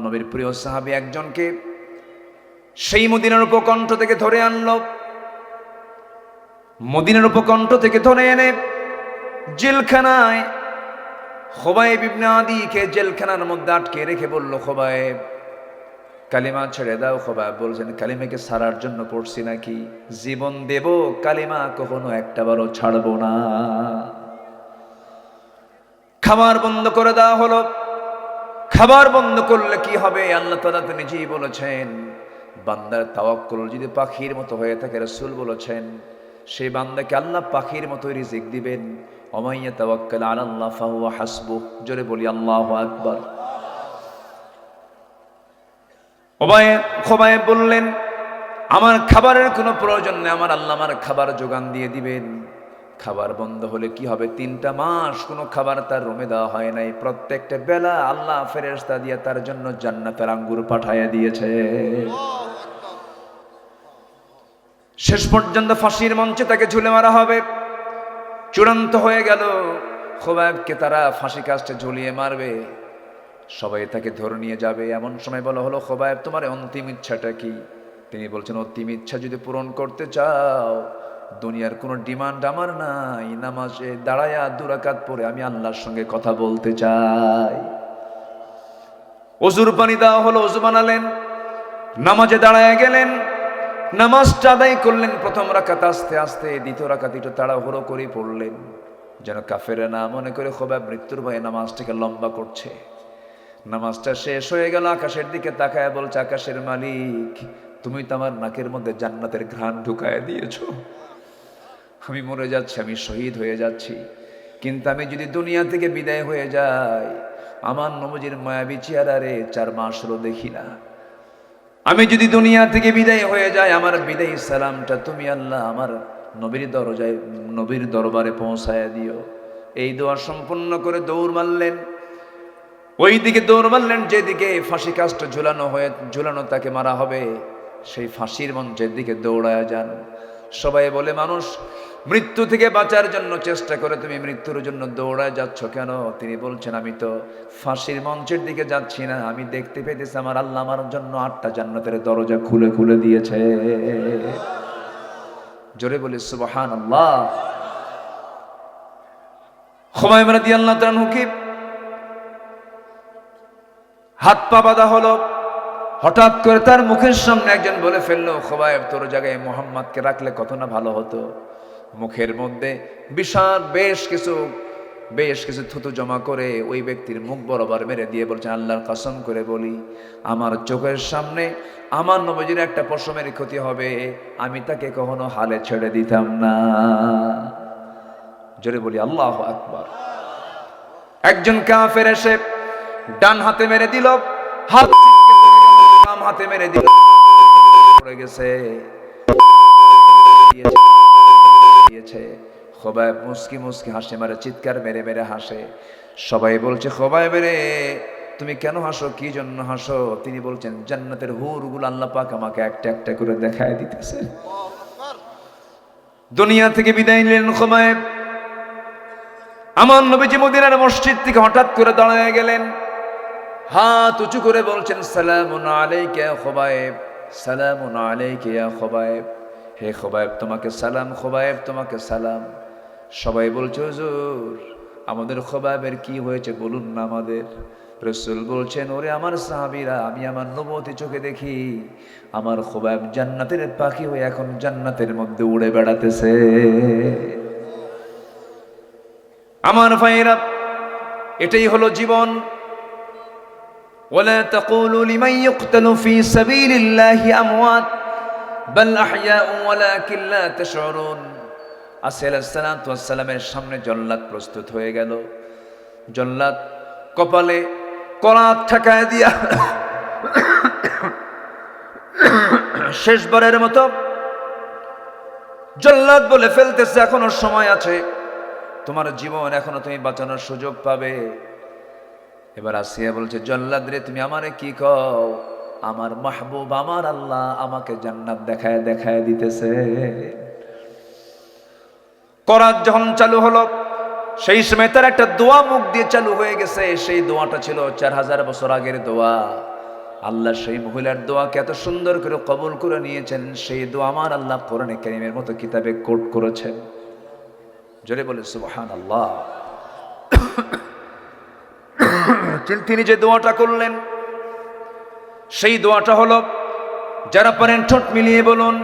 নবীর প্রিয় সাহাবী একজনকে সেই মদিনার উপকণ্ঠ থেকে ধরে আনলো। মদিনার উপকণ্ঠ থেকে ধরে এনে জেলখানায় খুবাইব ইবনে আদীকে জেলখানার মধ্যে আটকে রেখে বলল, খুবাইব কালিমা ছেড়ে দাও। খুবাইব বলছেন, কালিমাকে ছাড়ার জন্য পড়ছি নাকি? জীবন দেব, কালিমা কখনো একটাবারও ছাড়বো না। খাবার বন্ধ করে দেওয়া হলো। খাবার বন্ধ করলে কি হবে? আল্লাহ তাআলা তো নিজেই বলেছেন, বান্দার তাওয়াক্কুল যদি পাখির মতো হয়ে থাকে, রাসূল বলেছেন সেই বান্দাকে আল্লাহ পাখির মতো রিজিক দিবেন। ওয়া মান ইয়াতাওয়াক্কাল আলাল্লাহ ফাহুয়া হাসবুহ। জোরে বলি আল্লাহু আকবার। খুবাইব বললেন, আমার খাবারের কোনো প্রয়োজন নেই, আমার আল্লাহ আমার খাবার যোগান দিয়ে দিবেন। খাবার বন্ধ হলে কি হবে? 3টা মাস কোনো খাবার তার রুমে দেওয়া হয় নাই। প্রত্যেকটা বেলা আল্লাহ ফেরেশতা দিয়ে তার জন্য জান্নাতের আঙ্গুর পাঠাইয়া দিয়েছে। শেষ পর্যন্ত ফাঁসির মঞ্চে তাকে ঝুলে মারা হবে। চূড়ান্ত হয়ে গেল, খুবাইবকে তারা ফাঁসি কাস্টে ঝুলিয়ে মারবে। সবাই তাকে ধরে নিয়ে যাবে। এমন সময় বলা হলো, খুবাইব তোমার অন্তিম ইচ্ছাটা কি? তিনি বলছেন, অন্তিম ইচ্ছা যদি পূরণ করতে চাও, দুনিয়ার কোনো ডিমান্ড আমার নাই, নামাজে দাঁড়ায়া 2 রাকাত পড়ে আমি আল্লাহর সঙ্গে কথা বলতে চাই। ওযুর পানি দেওয়া হলো, ওযু বানালেন, নামাজে দাঁড়ায়া গেলেন, নামাজটা আদায় করলেন। প্রথম রাকাত আস্তে আস্তে, দ্বিতীয় রাকাত একটু তাড়াহুড়ো করে পড়লেন, যেন কাফেরে না মনে করে খুবাইব মৃত্যুর ভয়ে নামাজটাকে লম্বা করছে। নামাজটা শেষ হয়ে গেল, আকাশের দিকে তাকায় বলছে, আকাশের মালিক তুমি তো আমার নাকের মধ্যে জান্নাতের ঘ্রাণ ঢুকায় দিয়েছো। আমি মরে যাচ্ছি, আমি শহীদ হয়ে যাচ্ছি, কিন্তু আমি যদি দুনিয়া থেকে বিদায় হয়ে যাই, আমার নবীর মায়াবী চেহারারে 4 মাস হলো দেখি না। আমি যদি দুনিয়া থেকে বিদায় হয়ে যাই, আমার বিদায়ী সালামটা তুমি আল্লাহ আমার নবীর দরবারে পৌঁছায়া দিও। এই দোয়া সম্পন্ন করে দৌড় মারলেন। ওই দিকে দৌড় মারলেন যেদিকে ফাঁসি কাস্ট ঝুলানো তাকে মারা হবে, সেই ফাঁসির মঞ্চের দিকে দৌড়ায়া যান। সবাই বলে, মানুষ মৃত্যু থেকে বাঁচার জন্য চেষ্টা করে, তুমি মৃত্যুর জন্য দৌড়ায় যাচ্ছ কেন? তিনি বলছেন, আমি তো ফাঁসির মঞ্চের দিকে যাচ্ছি না, আমি দেখতে পেতেছি আমার আল্লাহ আমার জন্য 8টা জান্নাতের দরজা খুলে খুলে দিয়েছে। জোরে বলি সুবহানাল্লাহ। খুবাইব রাদিয়াল্লাহু তাআলা কি হাত পা বাঁধা হলো। হঠাৎ করে তার মুখের সামনে একজন বলে ফেললো, খুবাইব তোর জায়গায় মুহাম্মদকে রাখলে কত না ভালো হতো। মুখের মধ্যে বিশাল বেশ কিছু থুতু জমা করে ওই ব্যক্তির মুখ বরাবর মেরে দিয়ে বলছেন, আল্লাহর কসম করে বলি, আমার চোখের সামনে আমার নবীজির একটা পশমের ক্ষতি হবে, আমি তাকে কখনো হালে ছেড়ে দিতাম না। জোরে বলি আল্লাহু আকবার। একজন কাফের এসে ডান হাতে মেরে দিল, বাম হাতে মেরে দিল, পড়ে গেছে। খুবাইব মুস্কি মুস্কি হাসে মারে, চিৎকার মেরে মেরে হাসে। সবাই বলছে, খুবাইব রে তুমি কেন হাসো, কি জন্য হাসো? তিনি বলছেন, জান্নাতের হুরগুলো আল্লাহ পাক আমাকে একটা একটা করে দেখায় দিতেছে। দুনিয়া থেকে বিদায় নিলেন খুবাইব। আমার নবীজি মদিনার মসজিদ থেকে হঠাৎ করে দাঁড়ায় গেলেন, হাত উঁচু করে বলছেন, সালামুন আলাইকা ইয়া খুবাইব, সালামুন আলাইকা ইয়া খুবাইব। হে খুবাইব তোমাকে সালাম, খুবাইব তোমাকে সালাম। সবাই বলছে, হুজুর আমাদের খুবাইবের কি হয়েছে বলুন না আমাদের। রাসূল বলছেন, ওরে আমার সাহাবীরা, আমি আমার নবুয়তি চোখে দেখি আমার খুবাইব জান্নাতের পাখি হয়ে এখন জান্নাতের মধ্যে উড়ে বেড়াতেছে। আমার ভাইরা, এটাই হলো জীবন। ওয়ালা তাকুলু লিমান ইউকতালু ফি সাবিলিল্লাহি আমওয়াত বাল আহইয়াউ ওয়ালাকিন লা তাশউরুন। আসিয়া আলাইহিস সালাতু ওয়াস সালামের সামনে জল্লাদ প্রস্তুত হয়ে গেল। জল্লাদ কপালে করাত ঠেকায় দিয়া শেষবারের মতো জল্লাদ বলে ফেলতেছে, এখনো সময় আছে, তোমার জীবন এখনো তুমি বাঁচানোর সুযোগ পাবে। এবার আসিয়া বলছে, জল্লাদ রে তুমি আমারে কি কও? আমার মাহবুব আমার আল্লাহ আমাকে জান্নাত দেখায় দেখায় দিতেছে। করাত যখন চালু হলো, সেই সময় তার একটা দোয়া মুখ দিয়ে চালু হয়ে গেছে। সেই দোয়াটা ছিল 4000 বছর আগের দোয়া। আল্লাহ সেই মহিলার দোয়াকে এত সুন্দর করে কবুল করে নিয়েছেন, সেই দোয়া আমার আল্লাহ কোরআনে কারীমের মতো কিতাবে কোট করেছেন। জোরে বলে সুবহানাল্লাহ। তিনি যে দোয়াটা করলেন সেই দোয়াটা হলো, যারা পারেন ঠোঁট মিলিয়ে বলুন,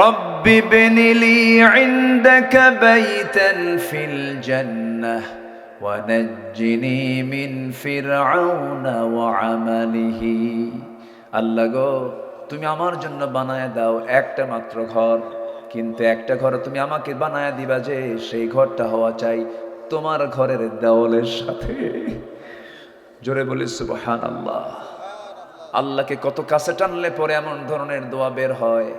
রব্বি বিনিলি ইনদাকা বাইতান ফিল জান্নাহ ওয়া নাজ্জিনি মিন ফিরআউনা ওয়া আমালিহি। আল্লাহ গো, তুমি আমার জন্য বানায় দাও একটা মাত্র ঘর, কিন্তু একটা ঘর তুমি আমাকে বানায় দিবা যে সেই ঘরটা হওয়া চাই তোমার ঘরের দেওয়ালের সাথে। জোরে বলি সুবহানাল্লাহ। আল্লাহকে কত কাছে টানলে পরে এমন ধরনের দোয়া বের হয়।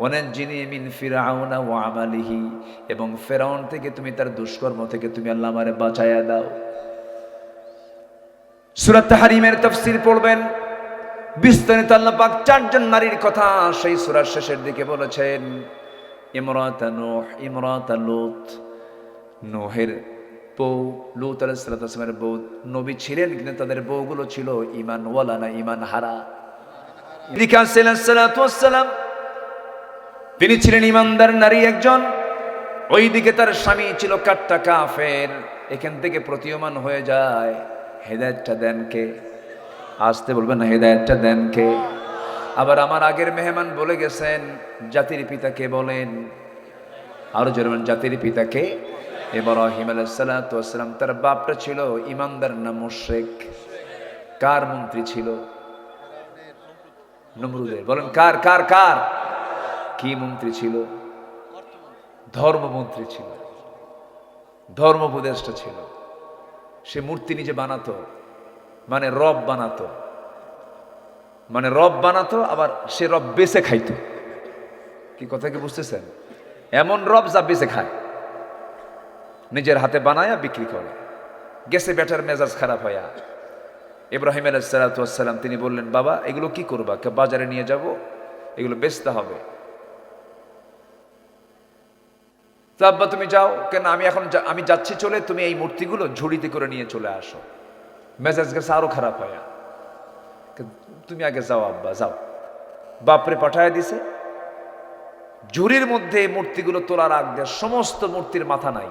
ওয়ানাজ্জিনি মিন ফিরআউনা ওয়া আমালিহি, এবং ফেরাউন থেকে তুমি তার দুষ্কর্ম থেকে তুমি আল্লাহ আমারে বাঁচায়া দাও। সূরা তাহরিমের তাফসীর পড়বেন, বিস্তারিত আল্লাহ পাক চারজন নারীর কথা সেই সূরার শেষের দিকে বলেছেন। ইমরাতা নূহ, ইমরাতা লূত, নূহের বউ, লূত আলাইহিস সালামের বউ নবী ছিলেন, কিন্তু তাদের বউগুলো ছিল ঈমানওয়ালা না ঈমান হারা। এদিকে আলাইহিস সালাম তিনি ছিলেন ঈমানদার নারী একজন, ওইদিকে তার স্বামী ছিল কাট্টা কাফের। এখান থেকে প্রতীয়মান হয়ে যায় হেদায়েতটা দেন কে? আসতে বলবেন না, হেদায়েতটা দেন কে? আবার আমার আগের মেহমান বলে গেছেন জাতির পিতাকে বলেন, আরো জোরে বলেন জাতির পিতাকে। ইব্রাহিম আলাইহিস সালাম তার বাপটা ছিল ঈমানদার না মুশরিক? কার মন্ত্রী ছিল? নমরুদের। বলেন কার কার কার? কি মন্ত্রী ছিল? ধর্মমন্ত্রী ছিল, ধর্ম উপদেষ্টা ছিল। সে মূর্তি নিজে বানাতো, মানে রব বানাতো, মানে রব বানাতো, আবার সে রব বেচে খাইতো। কি কথা কি বুঝতেছেন? এমন রব যা বেচে খায়, নিজের হাতে বানায়া বিক্রি করে। গেছে বেটার মেজাজ খারাপ হইয়া। ইব্রাহিম আলাইহিস সালাম তিনি বললেন, বাবা এগুলো কি করবা? বাজারে নিয়ে যাব, এগুলো বেচতে হবে। তা আব্বা তুমি যাও। কেন? আমি যাচ্ছি চলে, তুমি এই মূর্তিগুলো ঝুড়িতে করে নিয়ে চলে আসো। মেজাজ গেছে আরো খারাপ হইয়া, তুমি আগে যাও আব্বা যাও। বাপরে পাঠায় দিছে। ঝুড়ির মধ্যে মূর্তিগুলো তোলার আগ দিয়ে সমস্ত মূর্তির মাথা নাই,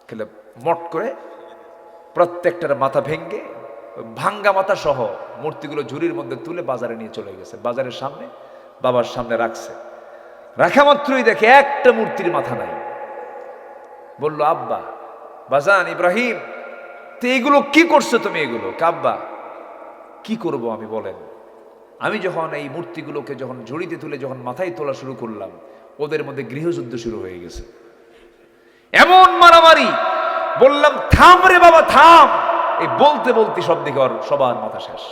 খেলে মট করে প্রত্যেকটার মাথা ভেঙ্গে ভাঙ্গা মাথা সহ মূর্তিগুলো ঝুড়ির মধ্যে তুলে বাজারে নিয়ে চলে গেছে। বাজারের সামনে বাবার সামনে রাখছে। রাখা মাত্রই দেখে একটা মূর্তির মাথা নাই। বলল, আব্বা বাজান ইব্রাহিম, তো এগুলো কি করছো তুমি? এগুলো কাব্বা কি করব আমি বলেন? আমি যখন এই মূর্তিগুলোকে যখন ঝুড়িতে তুলে যখন মাথায় তোলা শুরু করলাম, ওদের মধ্যে গৃহযুদ্ধ শুরু হয়ে গেছে। এমন মারামারি, বললাম থাম রে বাবা থাম। এই বলতে বলতে সব দিকে সবার মাথা শেষ।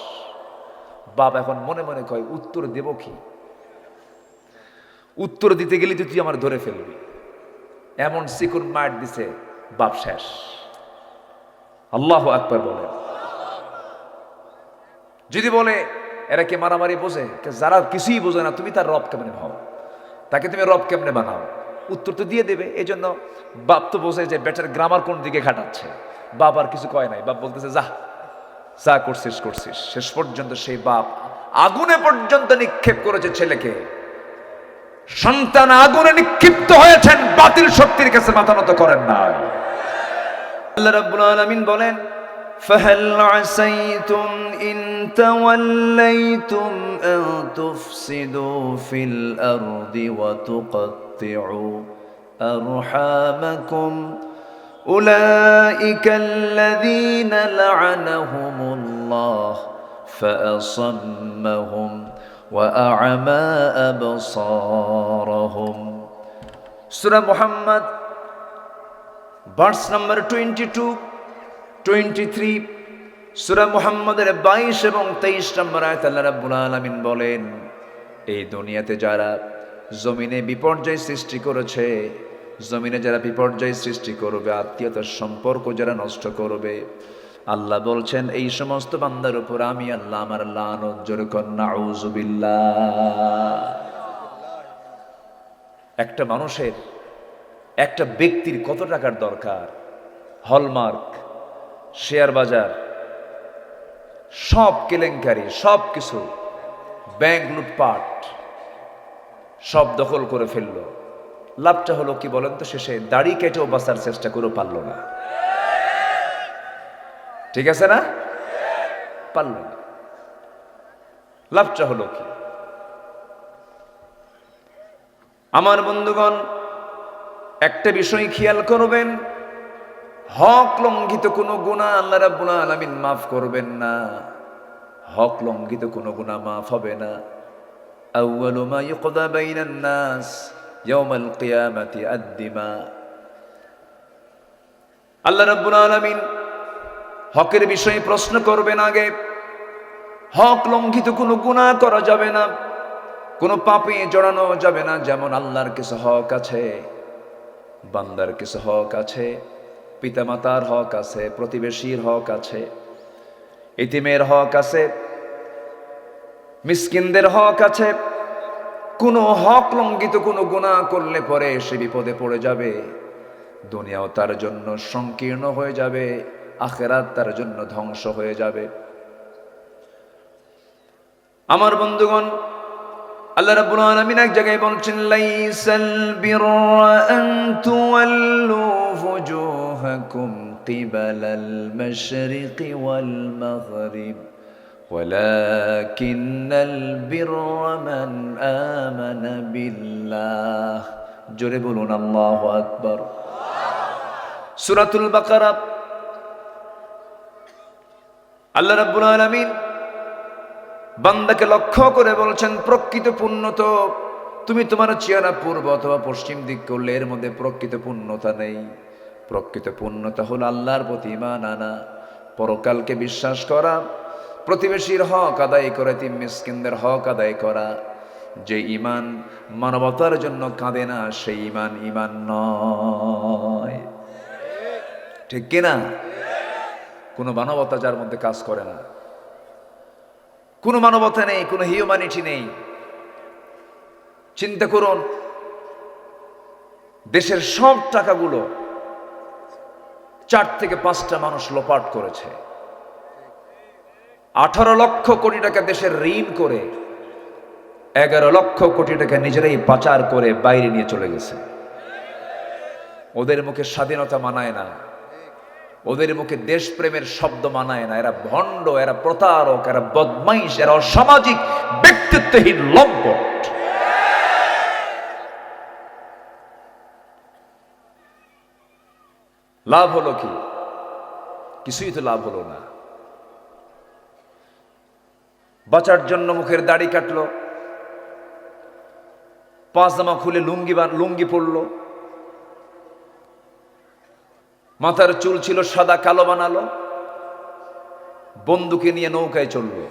বাপ এখন মনে মনে কয় উত্তর দেব কি? উত্তর দিতে গেলে তুই আমার ধরে ফেলবি। এমন চিকুন মার দিছে, বাপ শেষ। আল্লাহু আকবার বলে। যদি বলে এরা কে মারামারি বোঝে? যারা কিছুই বোঝে না, তুমি তার রব কেমনে ভাও? তাকে তুমি রব কেমনে বানাও? উত্তর তো দিয়ে দেবে। এই জন্য বাপ তো বোঝে যে বেটার গ্রামার কোন দিকে খাটাচ্ছে। বাপ আর কিছু কয় নাই। বাপ বলতেছে যা যা করছিস করছিস। শেষ পর্যন্ত সেই বাপ আগুনে পর্যন্ত নিক্ষেপ করেছে ছেলেকে। সন্তান আগুনে নিক্ষিপ্ত হয়েছেন, বাতিল শক্তির কাছে মাথা নত করেন না। আল্লাহ রাব্বুল আলামিন বলেন, فهل عسيتم إن توليتم أن تفسدوا في الأرض وتقطعوا أرحامكم أولئك الذين لعنهم الله فأصمهم وأعمى أبصارهم। সূরা মুহাম্মদ ভার্স নাম্বার 22, 23, সূরা মুহাম্মদের 22 এবং 23 নম্বর আয়াত আল্লাহ রাব্বুল আলামিন বলেন, এই দুনিয়াতে যারা জমিনে বিপর্যয় সৃষ্টি করেছে, জমিনে যারা বিপর্যয় সৃষ্টি করবে, আত্মীয়তার সম্পর্ক যারা নষ্ট করবে, আল্লাহ বলছেন এই সমস্ত বান্দার উপর আমি আল্লাহ আমার লানত। জোরে কর নাউযুবিল্লাহ। একটা মানুষের, একটা ব্যক্তির কত টাকার দরকার? হলমার্ক, শেয়ার বাজার, সব কেলেঙ্কারি, সব কিছু, ব্যাংক লুটপাট সব দখল করে ফেললো। লাভটা হলো কি বলেন তো? শেষে দাড়ি কেটেও বাঁচার চেষ্টা করেও পারল না। ঠিক আছে না? পারল না। লাভটা হলো কি? আমার বন্ধুগণ, একটা বিষয় খেয়াল করবেন, হক লঙ্ঘিত কোনো গুনাহ আল্লাহ রাব্বুল আলামিন মাফ করবেন না। হক লঙ্ঘিত কোনো গুনাহ মাফ হবে না। আউয়ালু মা ইউকদা বাইনান নাস ইয়াউমাল কিয়ামাতি আদ-দিমা। আল্লাহ রাব্বুল আলামিন হকের বিষয়ে প্রশ্ন করবেন আগে। হক লঙ্ঘিত কোনো গুনাহ করা যাবে না, কোনো পাপে জড়ানো যাবে না। যেমন আল্লাহর কিছু হক আছে, বান্দার কিছু হক আছে, পিতামাতার হক আছে, প্রতিবেশীর হক আছে, ইতিমের হক আছে, মিসকিনদের হক আছে। কোনো হক লঙ্ঘিত কোনো গুনাহ করলে পরে সে বিপদে পড়ে যাবে। দুনিয়াও তার জন্য সংকীর্ণ হয়ে যাবে, আখিরাত তার জন্য ধ্বংস হয়ে যাবে। আমার বন্ধুগণ, আল্লাহ রাব্বুল আলামিন এক জায়গায় বলছেন, লাইসাল বিররা আন তুওয়াল্লু ফুজুহাকুম কিবালাল মাশরিকি ওয়াল মাগরিব ওয়ালাকিন্নাল বিররা মান আমানা বিল্লাহ। জোরে বলুন আল্লাহু আকবার। সূরাতুল বাকারা। আল্লাহ রাব্বুল আলামিন বান্দাকে লক্ষ্য করে বলছেন, প্রকৃত পূর্ণতা তুমি তোমার চেহারা পূর্ব অথবা পশ্চিম দিক করলে এর মধ্যে প্রকৃত পূর্ণতা নেই। প্রকৃত পূর্ণতা হলো আল্লাহর প্রতি ঈমান আনা, পরকালকে বিশ্বাস করা, প্রতিবেশীর হক আদায় করা, এতিম মিসকিনদের হক আদায় করা। যে ঈমান মানবতার জন্য কাঁদে না, সেই ঈমান ঈমান নয়। ঠিক কিনা? কোনো মানবতা যার মধ্যে কাজ করে না, কোনো মানবতা নেই, কোনো হিউম্যানিটি নেই। চিন্তা করুন, দেশের সব টাকাগুলো 4 থেকে 5টা মানুষ লোপাট করেছে। 18 লক্ষ কোটি টাকা দেশের ঋণ করে 11 লক্ষ কোটি টাকা নিজেরাই পাচার করে বাইরে নিয়ে চলে গেছে। ওদের মুখে স্বাধীনতা মানায় না, ওদের মুখে দেশপ্রেমের শব্দ মানায় না। এরা ভণ্ড, এরা প্রতারক, এরা বদমাইশ, এরা অসামাজিক, ব্যক্তিত্বহীন লম্পট। লাভ হলো কি? কিছুই তো লাভ হলো না। বাঁচার জন্য মুখের দাড়ি কাটলো, পাজামা খুলে লুঙ্গি পরলো, মাথার চুল ছিল সাদা কালো বানালো, বন্দুকে নিয়ে নৌকায় চললো।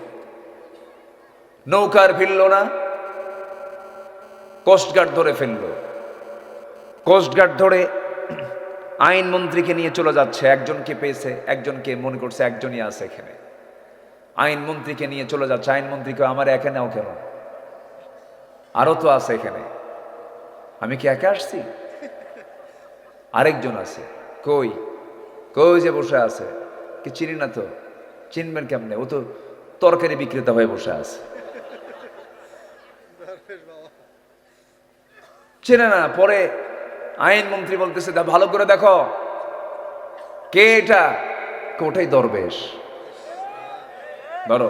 নৌকার ফিরল না, কোস্টগার্ড ধরে ফেললো। কোস্টগার্ড ধরে আইনমন্ত্রীকে নিয়ে চলে যাচ্ছে। একজনকে পেয়েছে, একজনকে মনে করছে একজনই আছে এখানে। আইনমন্ত্রীকে নিয়ে চলে যাচ্ছে। আইনমন্ত্রীকে, আমার একা নাও কেন? আরো তো আছে এখানে, আমি কি একা আসছি? আরেকজন আছে। কই কই যে বসে আছে? কি চিনি না তো। চিনবেন কেমনে? ও তো তরকারি বিক্রেতা হয়ে বসে আছে। চেনে না। পরে আইনমন্ত্রী বলতেছে, ভালো করে দেখো কে এটা। ওটাই দরবেশ। ধরো,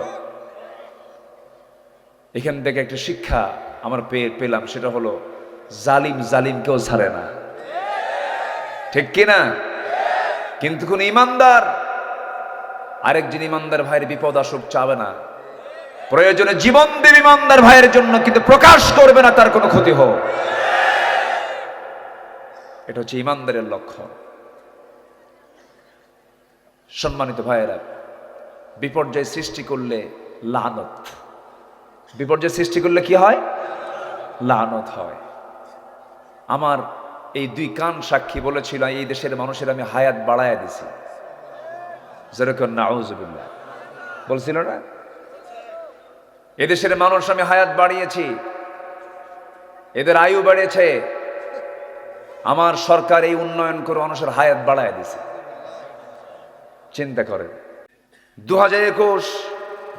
এখান থেকে একটা শিক্ষা আমার পেলাম, সেটা হলো জালিম জালিমকেও ছাড়ে না। ঠিক কিনা? কিন্তু কোন ইমানদার আরেকজন ইমানদার ভাইয়ের বিপদ আসুক চাবে না। প্রয়োজনে জীবন দেব ইমানদার ভাইয়ের জন্য, কিন্তু প্রকাশ করবে না তার কোনো ক্ষতি হোক। এটা হচ্ছে ইমানদারের লক্ষ্য। সম্মানিত ভাইয়েরা, বিপর্যয় সৃষ্টি করলে লানত। বিপর্যয় সৃষ্টি করলে কি হয়? লানত হয়। আমার এই 2 কান সাক্ষী বলেছিল, এই দেশের মানুষের আমি হায়াত বাড়ায় দিছি। যেরকম নাউজুবিল্লাহ বলছিল না, এদেশের মানুষ আমি হায়াত বাড়িয়েছি, এদের আয়ু বাড়িয়েছে। আমার সরকার এই উন্নয়ন করে মানুষের হায়াত বাড়ায় দিছে। চিন্তা করেন, 2021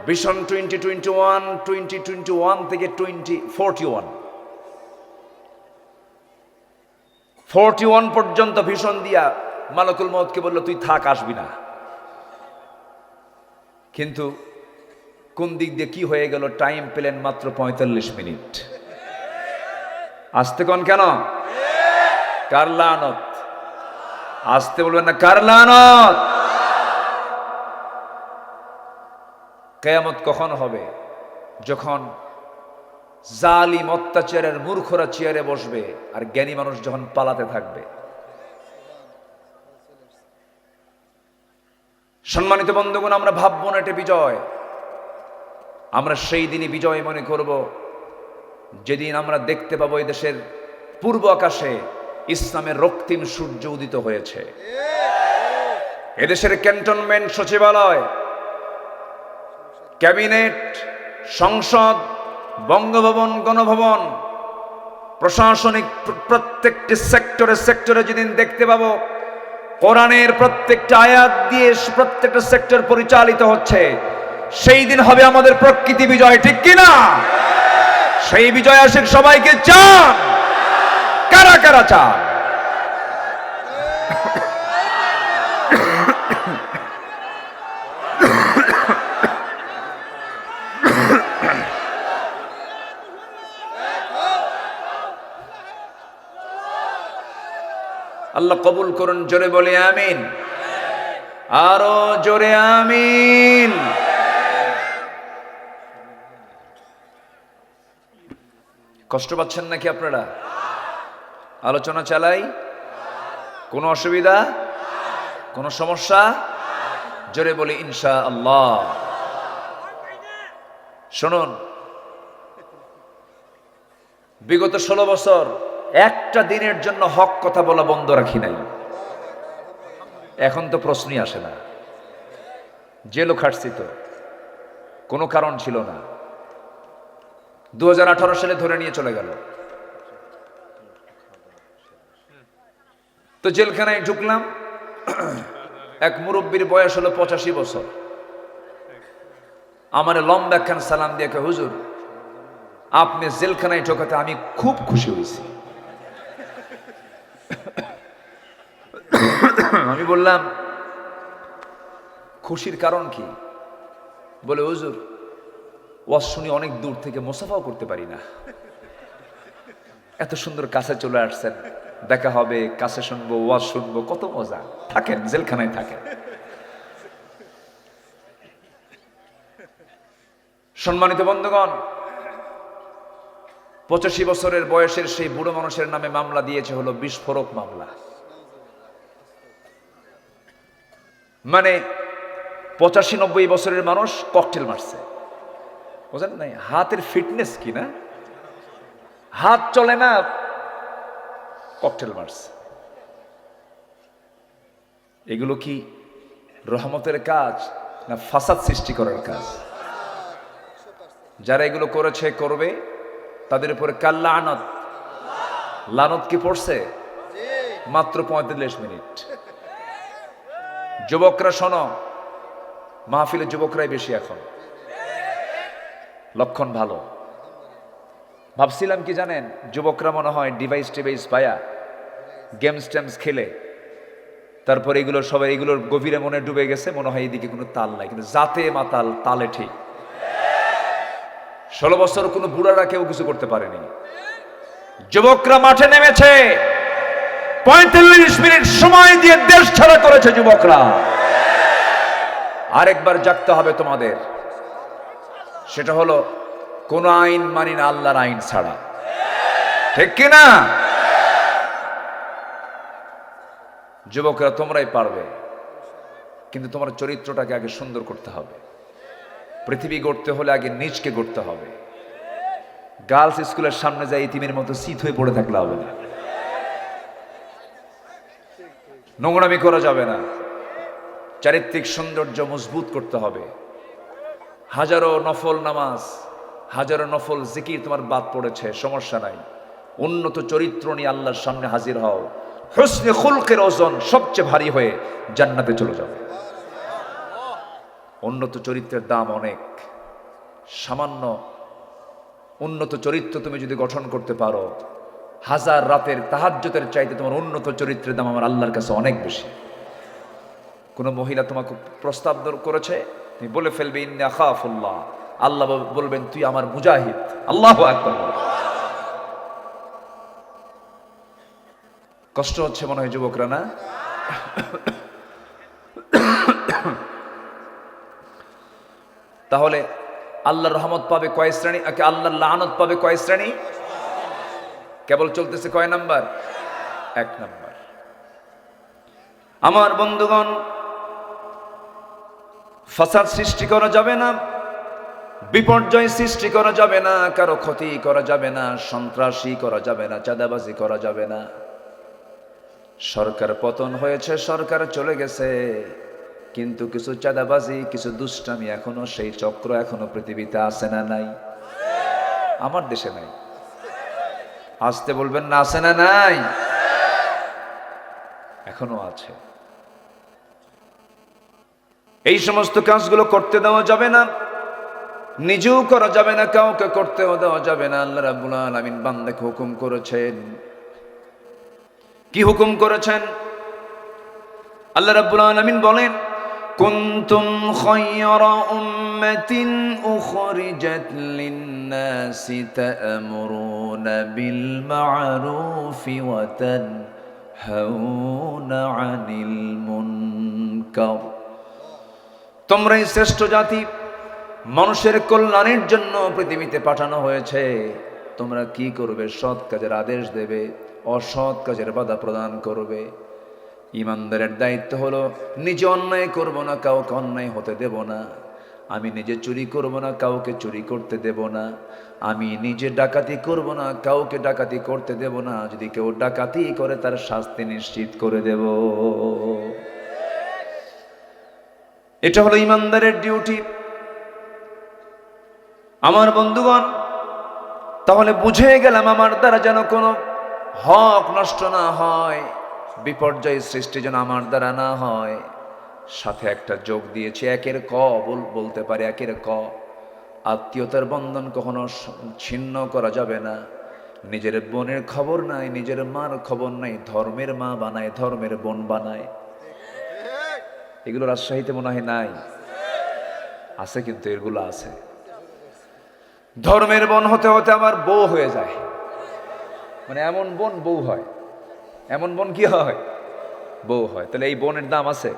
ভিশন 2021 থেকে 41 পর্যন্ত ভিশন দিয়া মালাকুল মউতকে বলল তুই থাক, আসবি না। কিন্তু কোন দিক দিয়ে কি হয়ে গেল, টাইম পেলেন মাত্র 45 মিনিট। আসতে কোন কেন? কার লানত? আসতে বলবেন না, কার লানত? কিয়ামত কখন হবে? যখন জালিম অত্যাচারের মূর্খরা চেয়ারে বসবে আর জ্ঞানী মানুষ যখন পালাতে থাকবে। সম্মানিত বন্ধুগণ, আমরা ভাববো না এটা বিজয়। আমরা সেই দিনই বিজয় মনে করব যেদিন আমরা দেখতে পাবো এই দেশের পূর্ব আকাশে ইসলামের রক্তিম সূর্য উদিত হয়েছে। এদেশের ক্যান্টনমেন্ট, সচিবালয়, ক্যাবিনেট, সংসদ, বঙ্গভবন, গণভবন, প্রশাসনিক প্রত্যেকটি সেক্টরে যেদিন দেখতে পাবো কোরআনের প্রত্যেকটা আয়াত দিয়ে প্রত্যেকটা সেক্টর পরিচালিত হচ্ছে, সেই দিন হবে আমাদের প্রকৃতি বিজয়, ঠিক কিনা? সেই বিজয় আসুক, সবাইকে চান? কারা কারা চান? আল্লাহ কবুল করুন, জোরে বলে আমিন, আরো জোরে আমিন। কষ্ট পাচ্ছেন নাকি আপনারা? আলোচনা চালাই? কোনো অসুবিধা, কোনো সমস্যা? জোরে বলি ইনশাআল্লাহ। শুনুন, বিগত 16 বছর একটা দিনের জন্য হক কথা বলা বন্ধ রাখি নাই। এখন তো প্রশ্নই আসে না। জেলও খাটছি তো, কোনো কারণ ছিল না। 2018 সালে ধরে নিয়ে চলে গেল, তো জেলখানায় ঢুকলাম। এক মুরব্বীর বয়স হলো 85 বছর। আমার লম্বা একখান সালাম দিয়ে কে, হুজুর আপনি জেলখানায় ঢোকাতে আমি খুব খুশি হয়েছি। আমি বললাম খুশির কারণ কি? বলে হুজুর ওয়াজ শুনি অনেক দূর থেকে, মুসাফাও করতে পারি না, এত সুন্দর কাছে চলে আসছেন, দেখা হবে, কাছে শুনবো, ওয়াজ শুনবো, কত মজা। থাকেন, জেলখানায় থাকেন। সম্মানিত বন্ধুগণ, 85 বছরের বয়সের সেই বুড়ো মানুষের নামে মামলা দিয়েছে হলো বিস্ফোরক মামলা। মানে 85-90 বছরের মানুষ ককটেল মারছে, বুঝলেন নাই? হাতের ফিটনেস কি না, হাত চলে না, ককটেল মারছে। এগুলো কি রহমতের কাজ না ফাসাদ সৃষ্টি করার কাজ? যারা এগুলো করেছে, করবে, তাদের উপরে কাল লানত। লানত কি পড়ছে? মাত্র 45 মিনিট। যুবকরা শোনো, মাহফিলে যুবকরাই বেশি এখন, লক্ষণ ভালো। ভাবছিলাম কি জানেন, যুবকরা মনে হয় ডিভাইস পায়া গেমস টেমস খেলে, তারপরে এগুলো সবাই এগুলোর গভীরে মনে ডুবে গেছে, মনে হয় এদিকে কোনো তাল নাই, কিন্তু জাতে মাতাল, তালে ঠিক। 16 বছর কোনো বুড়ারা কেউ কিছু করতে পারেনি। যুবকরা মাঠে নেমেছে, 45 মিনিট সময় দিয়ে দেশ ছাড়া করেছে যুবকরা। আরেকবার জাগতে হবে তোমাদের, সেটা হলো কোন আইন মানি না আল্লাহর আইন ছাড়া, ঠিক কিনা? যুবকরা তোমরাই পারবে, কিন্তু তোমার চরিত্রটাকে আগে সুন্দর করতে হবে। পৃথিবী গড়তে হলে আগে নিজকে গড়তে হবে। গার্লস স্কুলের সামনে যাই ইতিমের মতো শীত হয়ে পড়ে থাকলে হবে না, নোংরামি করা যাবে না। চারিত্রিক সৌন্দর্য মজবুত করতে হবে। হাজারো নফল নামাজ, হাজারো নফল জিকির তোমার বাদ পড়েছে, সমস্যা নাই। উন্নত চরিত্র নিয়ে আল্লাহর সামনে হাজির হও। হুসনে খুলকের ওজন সবচেয়ে ভারী হয়ে জান্নাতে চলে যাবে। উন্নত চরিত্রের দাম অনেক। সামান্য উন্নত চরিত্র তুমি যদি গঠন করতে পারো, 1000 রাতের তাহাজ্জুদের চাইতে তোমার উন্নত চরিত্রের দাম আমার আল্লাহর কাছে অনেক বেশি। কোন মহিলা তোমাকে প্রস্তাব করেছে, তুমি বলে ফেলবে ইন্নী আখাফুল্লাহ, আল্লাহ বলবেন তুই আমার মুজাহিদ। আল্লাহু আকবার। কষ্ট হচ্ছে মনে হয় যুবকরা, না? তাহলে আল্লাহর রহমত পাবে কয় শ্রেণী, আল্লাহর লানত পাবে কয় শ্রেণী? কেবল চলতেছে কয় নাম্বার? 1 নাম্বার। আমার বন্ধুগণ, ফাসাদ সৃষ্টি করা যাবে না, বিপর্যয় সৃষ্টি করা যাবে না, কারো ক্ষতি করা যাবে না, সন্ত্রাসী করা যাবে না, চাঁদাবাজি করা যাবে না। সরকার পতন হয়েছে, সরকার চলে গেছে, কিন্তু কিছু চাঁদাবাজি, কিছু দুষ্টামি এখনো, সেই চক্র এখনো পৃথিবীতে আছে না নাই? আমার দেশে নাই। আসতে বলবেন না, আছে না নাই? এখনো আছে। এই সমস্ত কাজগুলো করতে দেওয়া যাবে না, নিজেও করা যাবে না, কাউকে করতেও দেওয়া যাবে না। আল্লাহ রাব্বুল আলামিন বান্দাকে হুকুম করেছেন। কি হুকুম করেছেন? আল্লাহ রাব্বুল আলামিন বলেন, কুনতুম খায়রা উম্মাতিন উখরিজাত লিন-নাসি তা'মুরুনা বিল মা'রুফি ওয়া তানহাউনা 'আনিল মুনকার। তোমরাই শ্রেষ্ঠ জাতি, মানুষের কল্যাণের জন্য পৃথিবীতে পাঠানো হয়েছে। তোমরা কি করবে? সৎ কাজের আদেশ দেবে, অসৎ কাজের বাধা প্রদান করবে। ইমানদারের দায়িত্ব হলো নিজে অন্যায় করব না, কাউকে অন্যায় হতে দেব না। আমি নিজে চুরি করব না, কাউকে চুরি করতে দেব না। আমি নিজে ডাকাতি করব না, কাউকে ডাকাতি করতে দেব না। যদি কেউ ডাকাতি করে তার শাস্তি নিশ্চিত করে দেব। এটা হলো ইমানদারের ডিউটি। আমার বন্ধুগণ, তাহলে বুঝে গেলাম আমার দ্বারা যেন কোনো হক নষ্ট না হয়, বিপর্যয় সৃষ্টি যেন আমার দ্বারা না হয়। সাথে একটা যোগ দিয়েছি, একের ক বলতে পারে, একের ক। আত্মীয়তার বন্ধন কখনো ছিন্ন করা যাবে না। নিজের বোনের খবর নাই, নিজের মার খবর নাই, ধর্মের মা বানায়, ধর্মের বোন বানায়। এগুলো রাজশাহীতে মনে হয় নাই, আছে কিন্তু এগুলো আছে। ধর্মের বোন হতে হতে আমার বউ হয়ে যায়, মানে এমন বোন বউ হয়, এমন বোন কি হয়? বউ হয়। তাহলে এই বোনের দাম আছে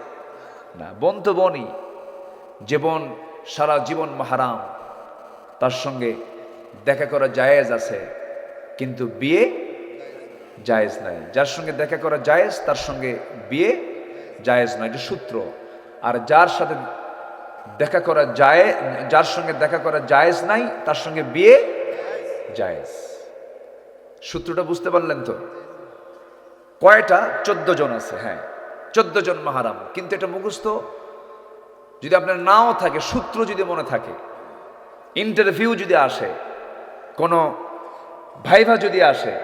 না? বোন তো বোনই। যে বোন সারা জীবন মাহারাম, তার সঙ্গে দেখা করা জায়েজ আছে, কিন্তু বিয়ে জায়েজ নাই। যার সঙ্গে দেখা করা জায়েজ, তার সঙ্গে বিয়ে জায়েজ নয়, এটা সূত্র। আর যার সাথে দেখা করা যায়, যার সঙ্গে দেখা করা জায়েজ নাই, তার সঙ্গে বিয়ে জায়েজ। সূত্রটা বুঝতে পারলেন তো? কয়টা? 14 জন আছে। হ্যাঁ, 14 জন মাহারাম। কিন্তু এটা মুখস্থ যদি আপনার নাও থাকে, সূত্র যদি মনে থাকে, ইন্টারভিউ যদি আসে, কোনো ভাইভা যদি আসে,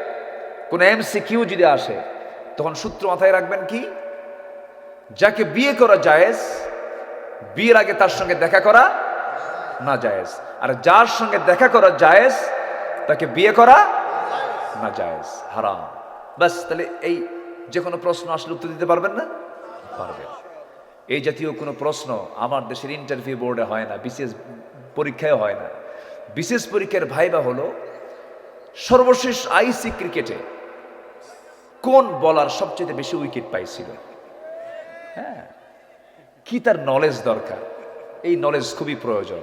কোনো MCQ যদি আসে, তখন সূত্র মাথায় রাখবেন কি? যাকে বিয়ে করা জায়েজ, বিয়ের আগে তার সঙ্গে দেখা করা না জায়েজ। আর যার সঙ্গে দেখা করা জায়েজ, তাকে বিয়ে করা না জায়েজ, হারাম। বাস। তাহলে এই যে কোনো প্রশ্ন আসলে উত্তর দিতে পারবেন না? পারবেন। এই জাতীয় কোনো প্রশ্ন আমার দেশের ইন্টারভিউ বোর্ডে হয় না, বিশেষ পরীক্ষায় হয় না। বিশেষ পরীক্ষার ভাইবা হলো সর্বশেষ IC ক্রিকেটে কোন বলার সবচেয়ে বেশি উইকেট পাইছিল। হ্যাঁ, কি তার নলেজ দরকার, এই নলেজ খুবই প্রয়োজন।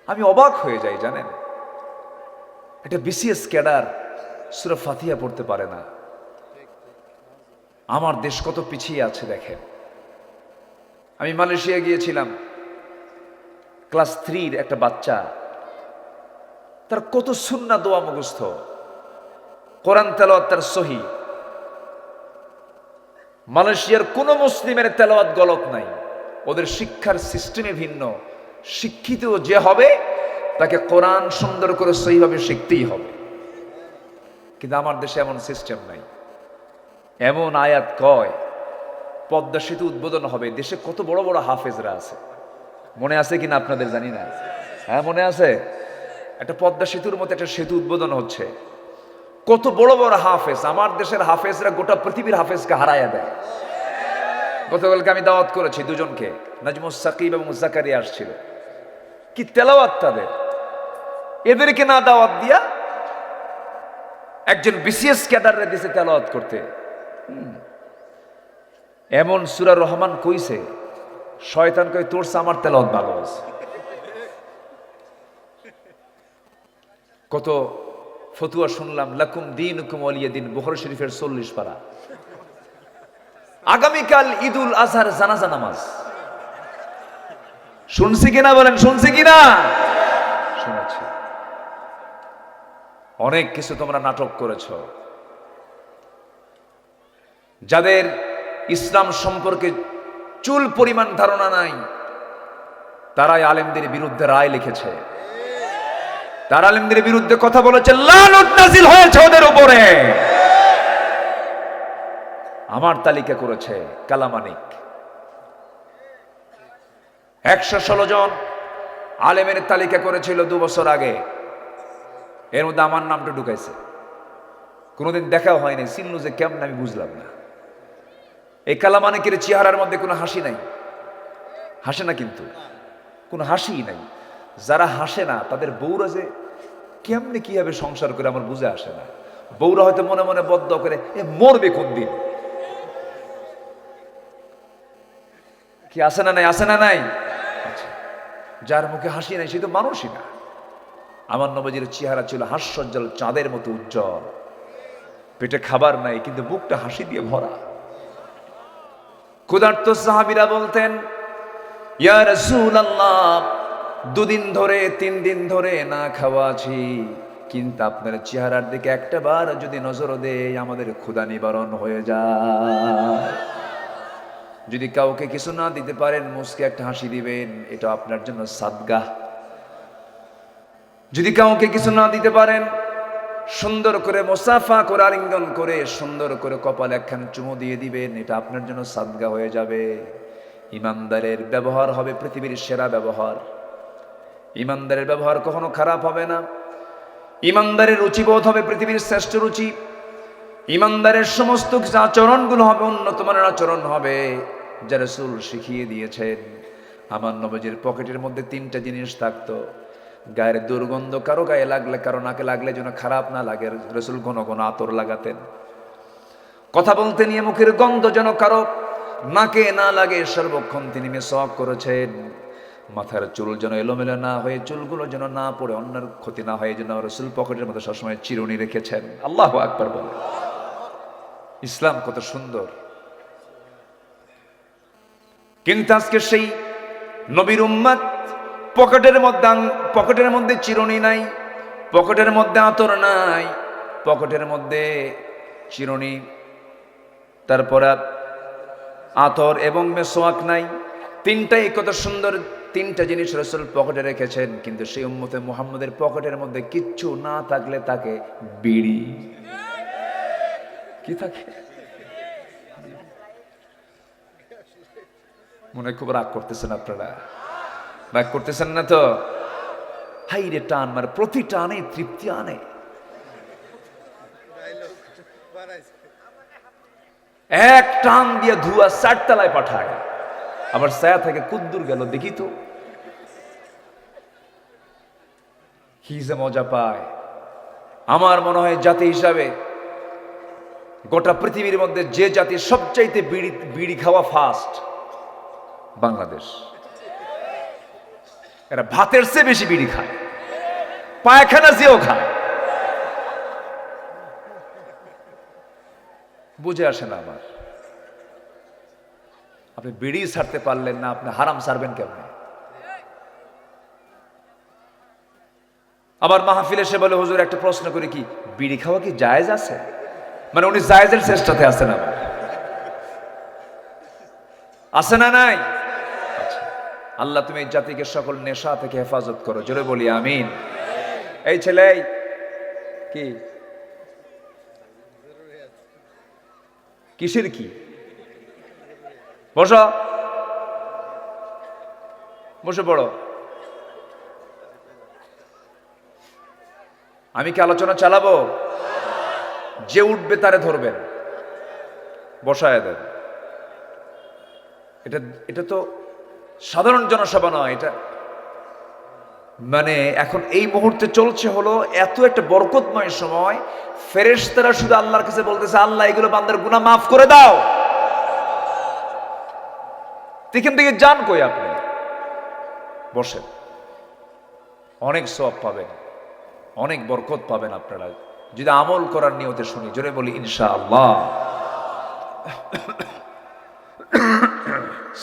আমি অবাক হয়ে যাই, জানেন, একটা BCS ক্যাডার সূরা ফাতিহা পড়তে পারে না। আমার দেশ কত পিছিয়ে আছে দেখেন। আমি মালয়েশিয়া গিয়েছিলাম, ক্লাস 3 একটা বাচ্চা, তার কত সুন্নাহ দোয়া মুখস্থ, কোরআন তেলাওয়াত তার সহি। মালয়েশিয়ার কোন মুসলিমের তেলাওয়াত গলত নাই। ওদের শিক্ষার সিস্টেমে ভিন্ন। শিক্ষিত যে হবে তাকে কোরআন সুন্দর করে সহিভাবে শিখতেই হবে। কিন্তু আমার দেশে এমন সিস্টেম নাই। এমন আয়াত কয়, পদ্মা সেতু উদ্বোধন হবে, দেশে কত বড় বড় হাফেজরা আছে, মনে আছে কিনা আপনাদের জানি না। হ্যাঁ মনে আছে? একটা পদ্মা সেতুর মতো একটা সেতু উদ্বোধন হচ্ছে। কত বড় বড় হাফেজ, আমার দেশের হাফেজরা গোটা পৃথিবীর হাফেজকে হারাইয়া দেয়। গতকালকে আমি দাওয়াত করেছি দুজনকে, নাজমুস সাকিব এবং জাকারিয়া আসছিল। কি তেলাওয়াত তাদের! এদেরকে না দাওয়াত দিয়া একজন বিসিএস ক্যাডারে দিছে তেলাওয়াত করতে। এমন সূরা রহমান কইছে, শয়তান কই তোর আমার তেলাওয়াত ভালো আছে। কত ফতুয়া শুনলাম, লাকুম দীনুকুম ওয়ালিয়া দিন, বুখারী শরীফের 40 পারা। আগামীকাল ঈদুল আজহার জানাজা নামাজ। শুনছি কিনা বলেন, শুনছি কিনা? শুনেছি। অনেক কিছু তোমরা নাটক করেছ। যাদের ইসলাম সম্পর্কে চুল পরিমাণ ধারণা নাই, তারাই আলেমদের বিরুদ্ধে রায় লিখেছে। তারা আলেমদের বিরুদ্ধে কথা বলেছে, লানত নাজিল হয়েছে ওদের উপরে। আমার তালিকা করেছে কালামানিক, 116 জন আলেমের তালিকা করেছিল 2 বছর আগে। এর মধ্যে আমার নামটা ঢুকাইছে। কোনোদিন দেখাও হয়নি, চিনল যে কেমন আমি বুঝলাম না। এই কালামানিকের চেহারার মধ্যে কোনো হাসি নাই, হাসে না, কিন্তু কোনো হাসিই নাই। যারা হাসে না তাদের বউরা যে কেমনে কিভাবে সংসার করে আমার বুঝে আসে না। বউরা হয়তো মনে মনে বদ্ধ করে, এ মরবে কোন দিন। কি আসে না নাই? আসে না নাই? আচ্ছা, যার মুখে হাসি নাই সে তো মানুষই না। আমার নবীজির চেহারা ছিল হাস্যজ্জ্বল চাঁদের মতো উজ্জ্বল। পেটে খাবার নাই কিন্তু বুকটা হাসি দিয়ে ভরা। ক্ষুধার্ত সাহাবীরা বলতেন, ইয়া রাসূলুল্লাহ, 2 দিন ধরে 3 দিন ধরে না খাওয়া আছি, কিন্তু আপনার চেহারার দিকে একটা বার যদি নজর দেই আমাদের ক্ষুধা নিবারণ হয়ে যায়। যদি কাউকে কিছু না দিতে পারেন মুস্কে একটা হাসি দিবেন, এটা আপনার জন্য সাদগা। যদি কাউকে কিছু না দিতে পারেন সুন্দর করে মুসাফা করে আলিঙ্গন করে সুন্দর করে কপালে একখান চুমু দিয়ে দিবেন, এটা আপনার জন্য সাদগা হয়ে যাবে। ইমানদারের ব্যবহার হবে পৃথিবীর সেরা ব্যবহার। ইমানদারের ব্যবহার কখনো খারাপ হবে না। ইমানদারের রুচিবোধ হবে পৃথিবীর শ্রেষ্ঠ রুচি। ইমানদারের সমস্ত আচরণগুলো হবে উন্নত মানের আচরণ হবে, যা রাসূল শিখিয়ে দিয়েছেন। আমার নবীজির পকেটের মধ্যে 3টা জিনিস থাকতো। গায়ের দুর্গন্ধ কারো গায়ে লাগলে, কারো নাকে লাগলে যেন খারাপ না লাগে, রাসূল ঘন ঘন আতর লাগাতেন। কথা বলতে নিয়ে মুখের গন্ধ যেন কারো নাকে না লাগে, সর্বক্ষণ তিনি মিসওয়াক করেছেন। মাথার চুল যেন এলোমেলো না হয়ে, চুলগুলো যেন না পড়ে, অন্যের ক্ষতি না হয়, যেন রাসূল পকেটের মধ্যে সবসময় চিরুনি রেখেছেন। আল্লাহু আকবার বলে। ইসলাম কত সুন্দর। কিন্তু আজকে সেই নবীর উম্মত পকেটের মধ্যে চিরুনি নাই, পকেটের মধ্যে আতর নাই, পকেটের মধ্যে চিরুনি, তারপর আতর এবং মেসওয়াক নাই। 3টাই কত সুন্দর 3টা জিনিস রাসূল পকেটে রেখেছেন। কিন্তু সেই উম্মতে মুহাম্মাদের পকেটের মধ্যে কিচ্ছু না থাকলে তাকে বিড়ি কি থাকে? মনে খুব রাগ করতেছেন আপনারা, রাগ করতেছেন না তো? হাই রে টান, মানে প্রতি টানে তৃপ্তি আনে। এক টান দিয়ে ধোঁয়া 4 তলায় পাঠায়, আবার ছায়া থেকে কুদ্দুর গেল দেখি তো কি যে মজা পায়। আমার মনে হয় জাতি হিসাবে গোটা পৃথিবীর মধ্যে যে জাতি সবচাইতে বিড়ি খাওয়া ফাস্ট, বাংলাদেশ। এরা ভাতের চেয়ে বেশি বিড়ি খায়, পায়খানা যেও খায়। বুঝে আসে না আমার। আপনি বিড়ি ছাড়তে পারলেন না, আপনি হারাম ছাড়বেন কেমনে? আবার মাহফিলে এসে বলে, হুজুর একটা প্রশ্ন করি, কি বিড়ি খাওয়া কি জায়েজ আছে? মানে উনি জায়েজের চেষ্টাতে আছেন। আবার আছে না নাই? আচ্ছা, আল্লাহ তুমি এই জাতিকে সকল নেশা থেকে হেফাজত করো, জোরে বলি আমিন। এই ছেলে কি কিসের কি? বসো, বসে পড়ো। আমি কি আলোচনা চালাবো? যে উঠবে তারে ধরবেন, বসায় দেন। এটা তো সাধারণ জনসভা নয়, এটা মানে এখন এই মুহূর্তে চলছে হলো এত একটা বরকতময় সময়, ফেরেশতারা শুধু আল্লাহর কাছে বলতেছে, আল্লাহ এগুলো বান্দার গুনাহ মাফ করে দাও। এখান থেকে যান কই আপনি? বসেন, অনেক সওয়াব পাবেন, অনেক বরকত পাবেন আপনারা যদি আমল করার নিয়তে শুনি। জোরে বলি ইনশাআল্লাহ।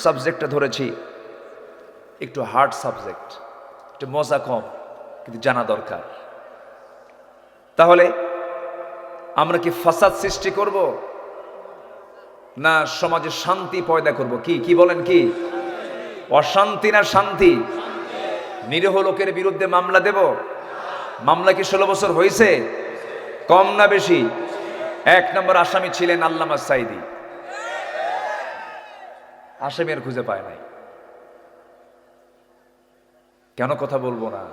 সাবজেক্টটা ধরেছি একটু হার্ড সাবজেক্ট, একটু মজা কম, কিন্তু জানা দরকার। তাহলে আমরা কি ফাসাদ সৃষ্টি করব না সমাজে শান্তি পয়দা করব? কি বলেন, কি অশান্তি না শান্তি? নিরীহ লোকের বিরুদ্ধে মামলা দেব? মামলা কি 16 বছর হয়েছে? কম না বেশি? 1 নম্বর আসামি ছিলেন আল্লামা সাইদি, আসামি আর খুঁজে পায় নাই। কেন কথা বলবো না?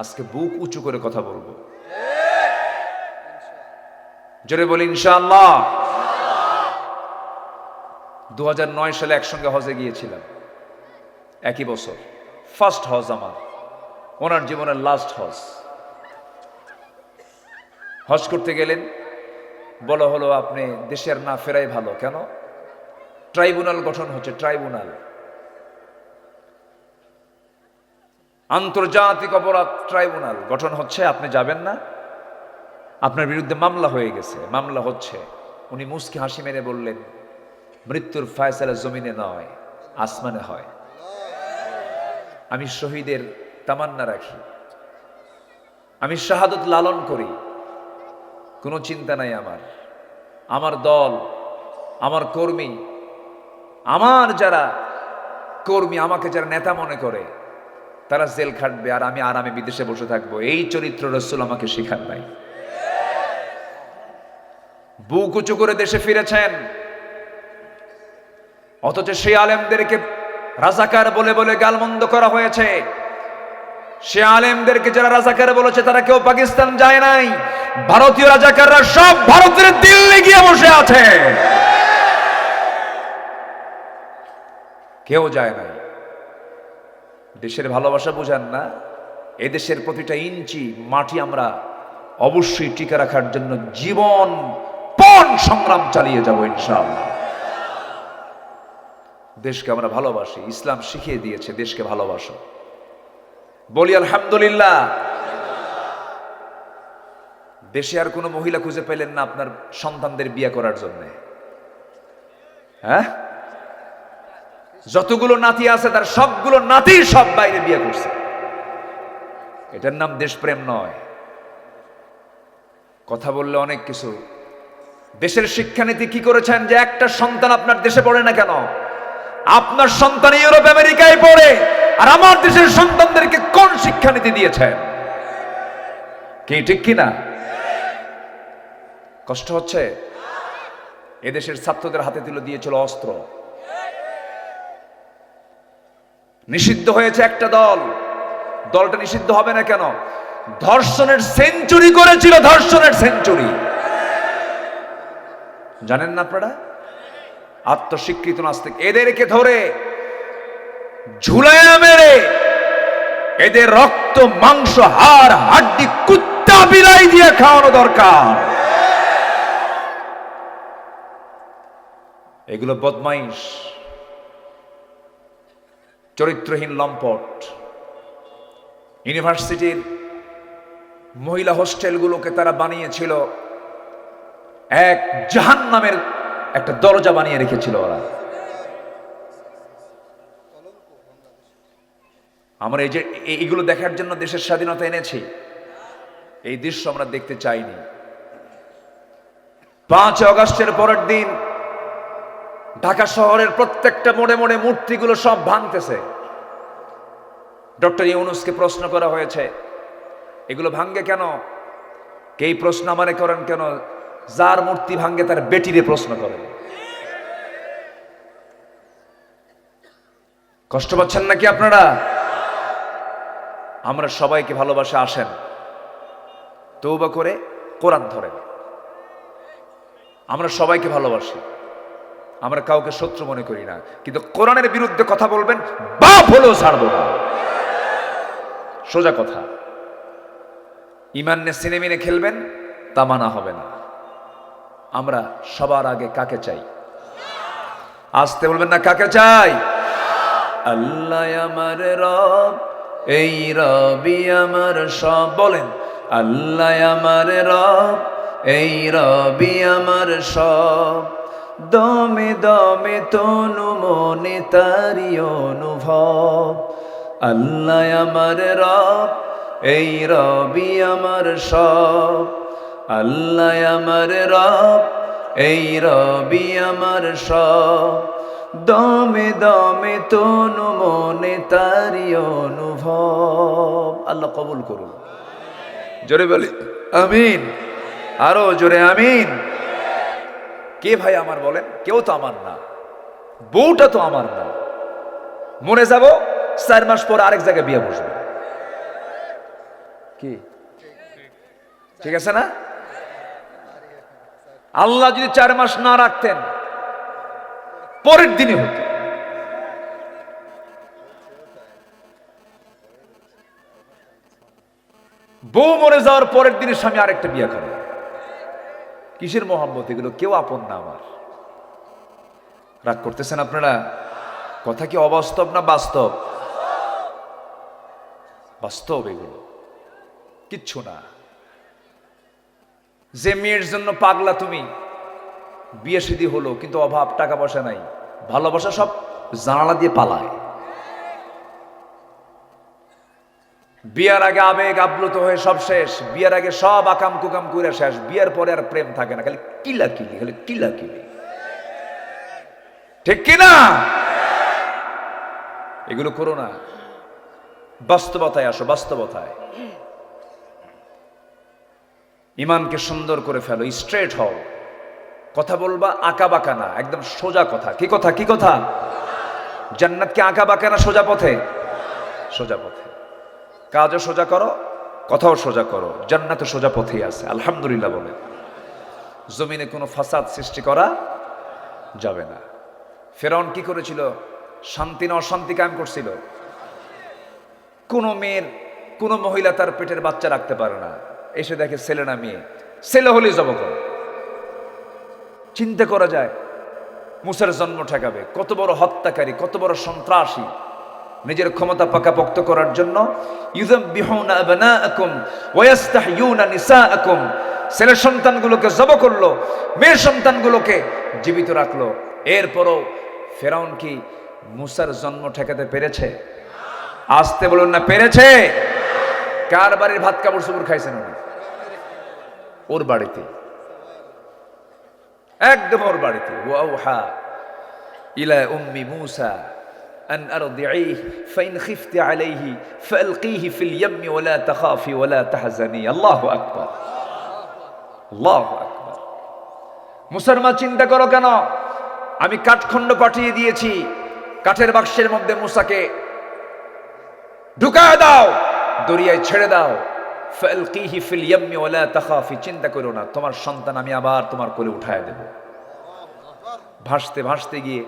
আজকে বুক উঁচু করে কথা বলবো। জোরে বলি ইনশাআল্লাহ। 2009 সালে একসঙ্গে হজে গিয়েছিলাম, একই বছর ফার্স্ট হজ আমার, ওনার জীবনের লাস্ট হজ। হজ করতে গেলেন, বলা হলো আপনি দেশের না ফেরাই ভালো। কেন? ট্রাইব্যুনাল গঠন হচ্ছে, ট্রাইব্যুনাল, আন্তর্জাতিক অপরাধ ট্রাইব্যুনাল গঠন হচ্ছে, আপনি যাবেন না, আপনার বিরুদ্ধে মামলা হয়ে গেছে, মামলা হচ্ছে। উনি মুস্কি হাসি মেরে বললেন, মৃত্যুর ফায়সালা জমিনে নয়, আসমানে হয়। আমি শহীদের তামান্না রাখি, আমি শাহাদত লালন করি, কোনো চিন্তা নাই আমার। আমার দল, আমার কর্মী, আমার যারা কর্মী, আমাকে যারা নেতা মনে করে, তারা জেল খাটবে আর আমি আরামে বিদেশে বসে থাকবো। এই চরিত্র রাসূল আমাকে শেখান নাই। বুক উঁচু করে দেশে ফিরেছেন, অথচ সেই আলেমদেরকে রাজাকার বলে বলে গালমন্দ করা হয়েছে। সে আলেমদেরকে যারা রাজাকার বলেছে তারা কেউ পাকিস্তান যায় নাই। ভারতীয় রাজাকাররা সব ভারতের দিল্লি গিয়ে বসে আছে, কেউ যায় নাই। দেশের ভালোবাসা বুঝান না? এদেশের প্রতিটা ইঞ্চি মাটি আমরা অবশ্যই টিকে রাখার জন্য জীবন পণ সংগ্রাম চালিয়ে যাব ইনশাআল্লাহ। দেশকে আমরা ভালোবাসি, ইসলাম শিখিয়ে দিয়েছে দেশকে ভালোবাসো। বলি আলহামদুলিল্লাহ। দেশে আর কোনো মহিলা খুঁজে পেলেন না আপনার সন্তানদের বিয়ে করার জন্য? হ্যাঁ, যতগুলো নাতি আছে তার সবগুলো নাতি সব বাইরে বিয়ে করছে। এটার নাম দেশপ্রেম নয়। কথা বললে অনেক কিছু। দেশের শিক্ষানীতি কি করেছেন যে একটা সন্তান আপনার দেশে পড়ে না কেন? আপনার সন্তান ইউরোপ আমেরিকায় পড়ে, আর আমার দেশের সন্তানদেরকে কোন শিক্ষানীতি দিয়েছেন? কি ঠিক কিনা? কষ্ট হচ্ছে? এদেশের ছাত্রদের হাতে তুলে দিয়েছিল অস্ত্র। নিষিদ্ধ হয়েছে একটা দল, দলটা নিষিদ্ধ হবে না কেন? ধর্ষণের সেঞ্চুরি করেছিল, ধর্ষণের সেঞ্চুরি। জানেন না আপনারা? আত্মস্বীকৃত নাস্তিক। এদেরকে ধরে ঝুলাইয়া মেরে এদের রক্ত মাংস হাড় হাড্ডি কুত্তা বিলাই দিয়ে খাওয়ানো দরকার। এগুলো বদমাইশ, চরিত্রহীন লম্পট। ইউনিভার্সিটির মহিলা হোস্টেলগুলোকে তারা বানিয়েছিল এক জাহান্নামের একটা দরজা বানিয়ে রেখেছিল ওরা। আমরা এই যে এইগুলো দেখার জন্য দেশের স্বাধীনতা এনেছি, এই দৃশ্য আমরা দেখতে চাইনি। 5 আগস্টের পরের দিন ঢাকা শহরের প্রত্যেকটা মোড়ে মোড়ে মূর্তিগুলো সব ভাঙতেছে। ডক্টর ইউনূসকে প্রশ্ন করা হয়েছে, এগুলো ভাঙ্গে কেন? এই প্রশ্ন আমারে করেন কেন? যার মূর্তি ভাঙ্গে তার বেটিরে প্রশ্ন করেন। কষ্ট পাচ্ছেন নাকি আপনারা? আমরা সবাইকে ভালোবাসা, আসেন তওবা করে কোরআন ধরেন। আমরা সবাইকে ভালোবাসি, আমরা কাউকে শত্রু মনে করি না, কিন্তু কোরআনের বিরুদ্ধে কথা বলবেন, বাপ হলেও ছাড়বো না। সোজা কথা। ইমান নিয়ে সিনেমিনে খেলবেন, তা মানা হবে না। আমরা সবার আগে কাকে চাই? আসতে বলবেন না, কাকে চাই? আল্লাহ আমার রব, এই রবি আমার সব। বলেন, আল্লাহ আমার রব, এই রবি আমার সব। দমে দমে তনু মনে তারি অনুভব। আল্লাহ আমার রব, এই রবি আমার সব। আল্লাহ আমার রব, এই রবি আমার সব। দমে দমে তনু মনে তারি অনুভব। আল্লাহ কবুল করুন। জোরে বলি আমিন, আরো জোরে আমিন। কে ভাই আমার বলেন? কেউ তো আমার না, বউটা তো আমার না। মরে যাব, 4 মাস পর আরেক জায়গায় বিয়ে বসবে। কি ঠিক আছে না? আল্লাহ যদি 4 মাস না রাখতেন, পরের দিনে হতো। বউ মরে যাওয়ার পরের দিনে স্বামী আরেকটা বিয়ে করে। কিসের মোহাম্মত এগুলো? কেউ আপন না আমার। রাগ করতেছেন আপনারা? কথা কি অবাস্তব না বাস্তব? বাস্তব এগুলো, কিচ্ছু না। যে মেয়ের জন্য পাগলা তুমি, বিয়ে শাদী হলো কিন্তু অভাব, টাকা পয়সা নাই, ভালোবাসা সব জানালা দিয়ে পালায়। বিয়ার আগে আবেগ আপ্লুত হয়ে সব শেষ, বিয়ার আগে সব আকাম কুকাম করে শেষ, বিয়ার পরে আর প্রেম থাকে না, খালি কিলাকিলি, খালি কিলাকিলি। ঠিক কিনা? এগুলো করো না। বাস্তবতায় আসো, বাস্তবতায়। ইমানকে সুন্দর করে ফেলো, স্ট্রেট হও। কথা বলবা আঁকা বাঁকা না, একদম সোজা কথা। কি কথা? কি কথা? জান্নাত কি আঁকা বাঁকা না সোজা পথে? সোজা পথে। কাজও সোজা করো, কথাও সোজা করো, জান্নাত সোজা পথেই আছে। আলহামদুলিল্লাহ বলে। জমিনে কোনো ফাসাদ সৃষ্টি করা যাবে না। ফেরাউন কি করেছিল? শান্তি না অশান্তি কায়েম করছিল। কোনো মেয়ের, কোনো মহিলা তার পেটের বাচ্চা রাখতে পারে না, এসে দেখে ছেলে না মেয়ে, ছেলে হলেই জবাই করে। চিন্তা করা যায়, মুসার জন্ম ঠেকাবে। কত বড় হত্যাকারী, কত বড় সন্ত্রাসী। নিজের ক্ষমতা পাকাপোক্ত করার জন্য ইউযাব্বিহুনা আবনাআকুম ওয়া ইস্তাহয়ুনা নিসাআকুম, ছেলে সন্তানগুলোকে জবাই করলো, মেয়ে সন্তানগুলোকে জীবিত রাখলো। এরপরও ফেরাউন কি মুসার জন্ম ঠেকাতে পেরেছে? আসতে বলুন না, পেরেছে? কার বাড়ির ভাত কাপড় চোপড় খাইছেন উনি? ওর বাড়িতে, একদম ওর বাড়িতে। ওয়াউহা ইলা উম্মি মুসা আন আরদিঈহি ফাইন খিফতি আলাইহি ফালকিহি ফিল ইয়াম্মি ওয়া লা তাখাফি ওয়া লা তাহজানি। আল্লাহু আকবার, আল্লাহু আকবার। মুসার মা চিন্তা করো কেন? আমি কাঠখণ্ড পাঠিয়ে দিয়েছি, কাঠের বাক্সের মধ্যে মুসাকে ঢুকায় দাও, দরিয়ায় ছেড়ে দাও। ফালকিহি ফিল ইয়াম্মি ওয়া লা তাখাফি, চিন্তা করো না, তোমার সন্তান আমি আবার তোমার কোলে উঠায় দেব। ভাসতে ভাসতে গিয়ে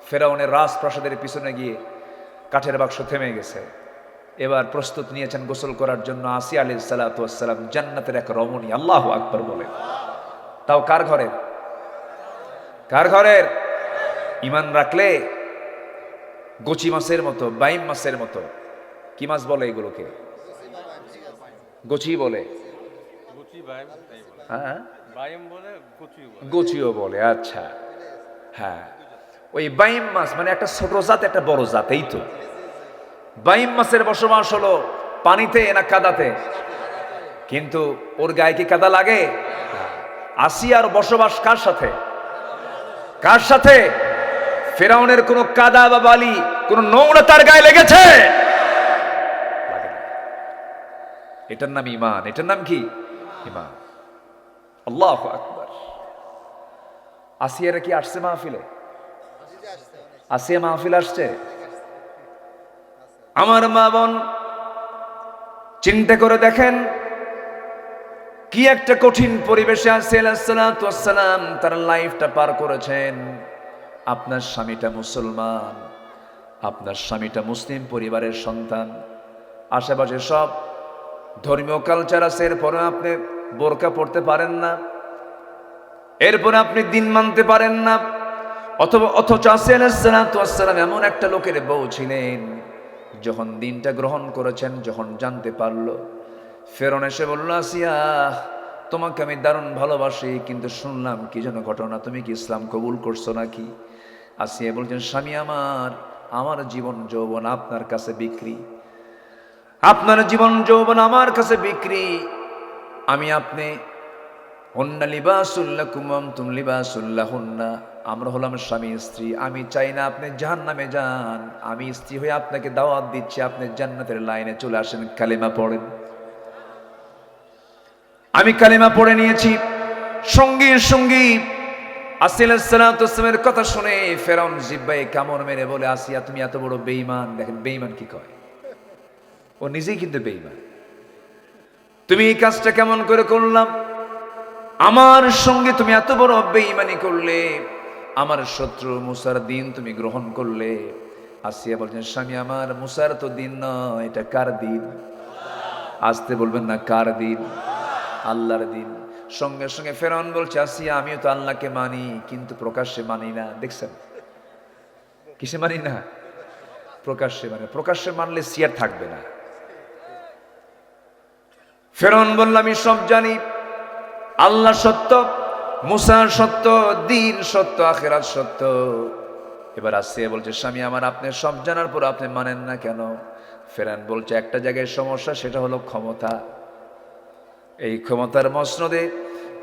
ফেরাউনের রাজপ্রাসাদের পিছনে গিয়ে কাঠের বাক্স থেমে গেছে। এবার প্রস্তুত নিয়েছেন গোসল করার জন্য আসিয়া আলাইহিস সালাতু ওয়াস সালাম, জান্নাতের এক রমণী। আল্লাহু আকবার বলে। তাও কার ঘরের? কার ঘরের? ইমান রাখলে গোচি মাছের মতো, বাইম মাছের মতো। কি মাছ বলে এগুলোকে? গোচি বলে। হ্যাঁ, গোচিও বলে। আচ্ছা, হ্যাঁ, ওই বাইম মাছ মানে একটা ছোট জাত, একটা বড় জাত। এই তো বাইম মাছের বসবাস হলো পানিতে না কাদাতে? কিন্তু ওর গায়ে কি কাদা লাগে? আসিয়ার বসবাস কার সাথে? কার সাথে? ফেরাউনের কোন কাদা বা বালি, কোন নোংরা তার গায়ে লেগেছে? এটার নাম ঈমান। এটার নাম কি? ঈমান। আল্লাহু আকবার। আসিয়ারা কি আসছে মাহফিলে? আসিয়া মাহফিল আসছে? আমার মা বোন চিন্তা করে দেখেন, কি একটা কঠিন পরিবেশে আসি আলাইহিস সালাতু ওয়াস সালাম তার লাইফটা পার করেছেন। আপনার স্বামীটা মুসলমান, আপনার স্বামীটা মুসলিম পরিবারের সন্তান, আশেপাশে সব ধর্মীয় কালচার আছে, এরপরে আপনি বোরকা পড়তে পারেন না, এরপরে আপনি দিন মানতে পারেন না। অথচ আসি আলাইহিস সালাতু ওয়াস সালাম এমন একটা লোকের বউ ছিলেন, যখন দিনটা গ্রহণ করেছেন, যখন জানতে পারলো, ফেরন এসে বলল, আসিয়া তোমাকে আমি দারুণ ভালোবাসি, কিন্তু শুনলাম কি যেন ঘটনা, তুমি কি ইসলাম কবুল করছো নাকি? আসিয়া বলছেন, স্বামী আমার জীবন যৌবন আপনার কাছে বিক্রি, আপনার জীবন যৌবন আমার কাছে বিক্রি। আমি আপনি হুন্না লিবাসুল লাকুম ওয়া আনতুম লিবাসুল লাহুন্না, আমরা হলাম স্বামী স্ত্রী। আমি চাই না আপনি জাহান্নামে যান, আমি স্ত্রী হয়ে আপনাকে দাওয়াত দিচ্ছি, আপনি জান্নাতের লাইনে চলে আসেন, কালেমা পড়েন। আমি কালেমা পড়ে নিয়েছি। সঙ্গে সঙ্গী আসি আলাইহিস সালাতু ওয়াস সালামের কথা শুনে ফেরাউন জিহ্বায় কামড় মেরে বলে, আসিয়া তুমি এত বড় বেঈমান। দেখেন বেঈমান কি কয়, ও নিজেই কিন্তু বেঈমান। তুমি এই কাজটা কেমন করে করলাম? আমার সঙ্গে তুমি এত বড় বেঈমানি করলে, আমার শত্রু মুসার দিন তুমি গ্রহণ করলে। আসিয়া বলছেন, স্বামী আমার, মুসার তো দিন নয়, এটা কার দিন? আসতে বলবেন না, কার দিন? আল্লাহর দিন। সঙ্গে সঙ্গে ফেরাউন বলছে, আসিয়া আমিও তো আল্লাহকে মানি, কিন্তু প্রকাশ্যে মানি না। দেখছেন কিসে মানি না? প্রকাশ্যে মানে, প্রকাশ্যে মানলে সিয়ার থাকবে না। ফেরাউন বলল, আমি সব জানি, আল্লাহ সত্য, মুসা সত্য, দিন সত্য, আখিরাত সত্য। এবার আসিয়া বলছে, স্বামী আমার, আপনি সব জানার পর আপনি মানেন না কেন? ফেরাউন বলছে, একটা জায়গায় সমস্যা, সেটা হলো ক্ষমতা। এই ক্ষমতার মসনদে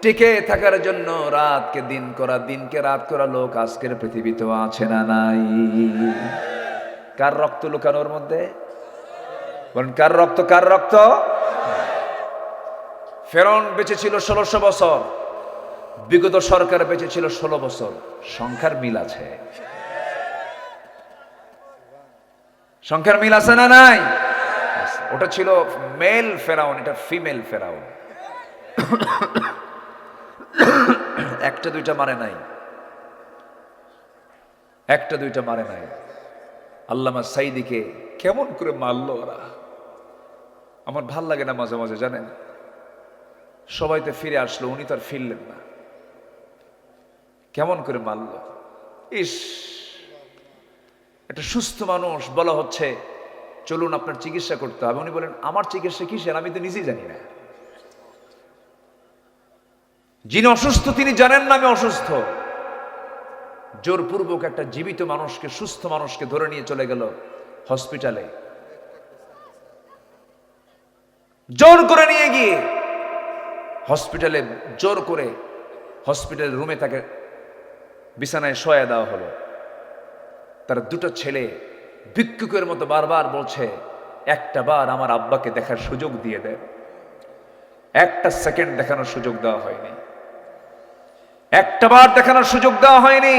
টিকে থাকার জন্য রাতকে দিন করা, দিনকে রাত করা লোক আজকের পৃথিবীতেও আছে না নাই? কার রক্ত লুকানোর মধ্যে? বলেন, কার রক্ত? কার রক্ত? ফেরাউন বেঁচে ছিল 1600 বছর, বিগত সরকার বেঁচে ছিল 16 বছর। সংখ্যার মিল আছে, সংখ্যার মিল আছে না নাই? ওটা ছিল মেল ফেরাউন, এটা ফিমেল ফেরাউন। একটা দুইটা মারে নাই, একটা দুইটা মারে নাই। আল্লামা সাইদিকে কেমন করে মারলো ওরা, আমার ভাল লাগে না মাঝে মাঝে, জানেন? সবাই তো ফিরে আসলো, উনি তো আর ফিরলেন না। কেমন করে মারলো! ইস, একটা সুস্থ মানুষ, বলা হচ্ছে চলুন আপনার চিকিৎসা করতে হবে, উনি বলেন, আমার চিকিৎসা কিসের? আমি তো নিজেই জানি না। যিনি অসুস্থ তিনি জানেন না আমি অসুস্থ। জোরপূর্বক একটা জীবিত মানুষকে, সুস্থ মানুষকে ধরে নিয়ে চলে গেল হসপিটালে। জোর করে নিয়ে গিয়ে হসপিটালে, জোর করে হসপিটালের রুমে তাকে বিছানায় শোয়া দেওয়া হলো। তার দুটো ছেলে ভিক্ষুকের মতো বারবার বলছে, একটা বার আমার আব্বাকে দেখার সুযোগ দিয়ে দেন। একটা সেকেন্ড দেখানোর সুযোগ দেওয়া হয়নি, একটা বার দেখানোর সুযোগ দেওয়া হয়নি।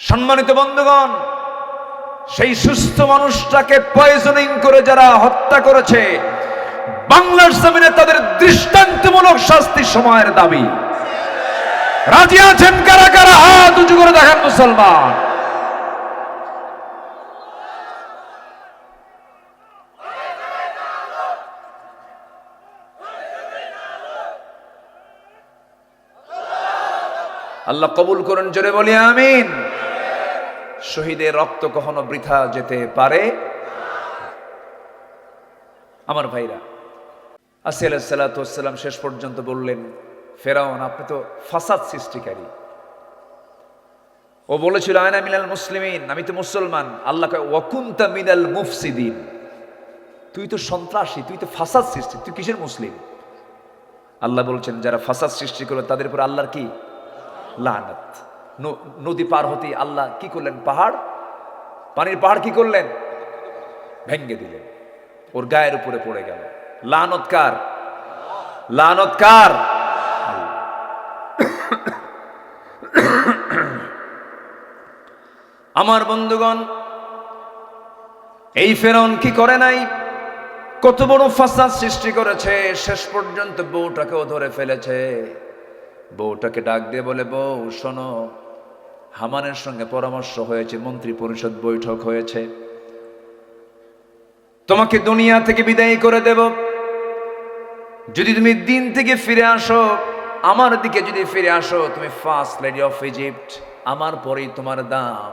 সম্মানিত বন্ধুগণ, সেই সুস্থ মানুষটাকে পয়জনিং করে যারা হত্যা করেছে, বাংলার জমিনে তাদের দৃষ্টান্তমূলক শাস্তি সময়ের দাবি। রাজি আছেন কারা কারা? হাত উঁচু করে দেখান মুসলমান। আল্লাহ কবুল করুন, জোরে বলি আমিন। শহীদের রক্ত কখনো বৃথা যেতে পারে। আমার ভাইরা, আসি আলাইহিস সালাতু ওয়াস সালাম শেষ পর্যন্ত বললেন, ফেরাউন আপনি তো ফাসাদ সৃষ্টিকারী। ও বলেছিল, আনা মিনাল মুসলিমিন, আমি তো মুসলমান। আল্লাহ কয়, ওয়া কুনতা মিনাল মুফসিদিন, তুই তো সন্ত্রাসী, তুই তো ফাসাদ সৃষ্টি, তুই কিসের মুসলিম? আল্লাহ বলছেন, যারা ফাসাদ সৃষ্টি করলো তাদের উপর আল্লাহর কি লানত। নদী পার হতে আল্লাহ কি করলেন? পাহাড়, পানির পাহাড় কি করলেন? ভেঙ্গে দিলেন, ওর গায়ের উপরে পড়ে গেল। লানত কার? লানত কার? আমার বন্ধুগণ, এই ফেরাউন কি করে নাই? কত বড় ফাসাদ সৃষ্টি করেছে, শেষ পর্যন্ত বউটাকেও ধরে ফেলেছে। বউটাকে ডাক দিয়ে বলে, বউ শোনো, হামানের সঙ্গে পরামর্শ হয়েছে, মন্ত্রী পরিষদ বৈঠক হয়েছে, তোমাকে দুনিয়া থেকে বিদায় করে দেব। যদি তুমি দিন থেকে ফিরে আসো, আমার দিকে যদি ফিরে আসো, তুমি ফার্স্ট লেডি অফ ইজিপ্ট, আমার পরেই তোমার দাম,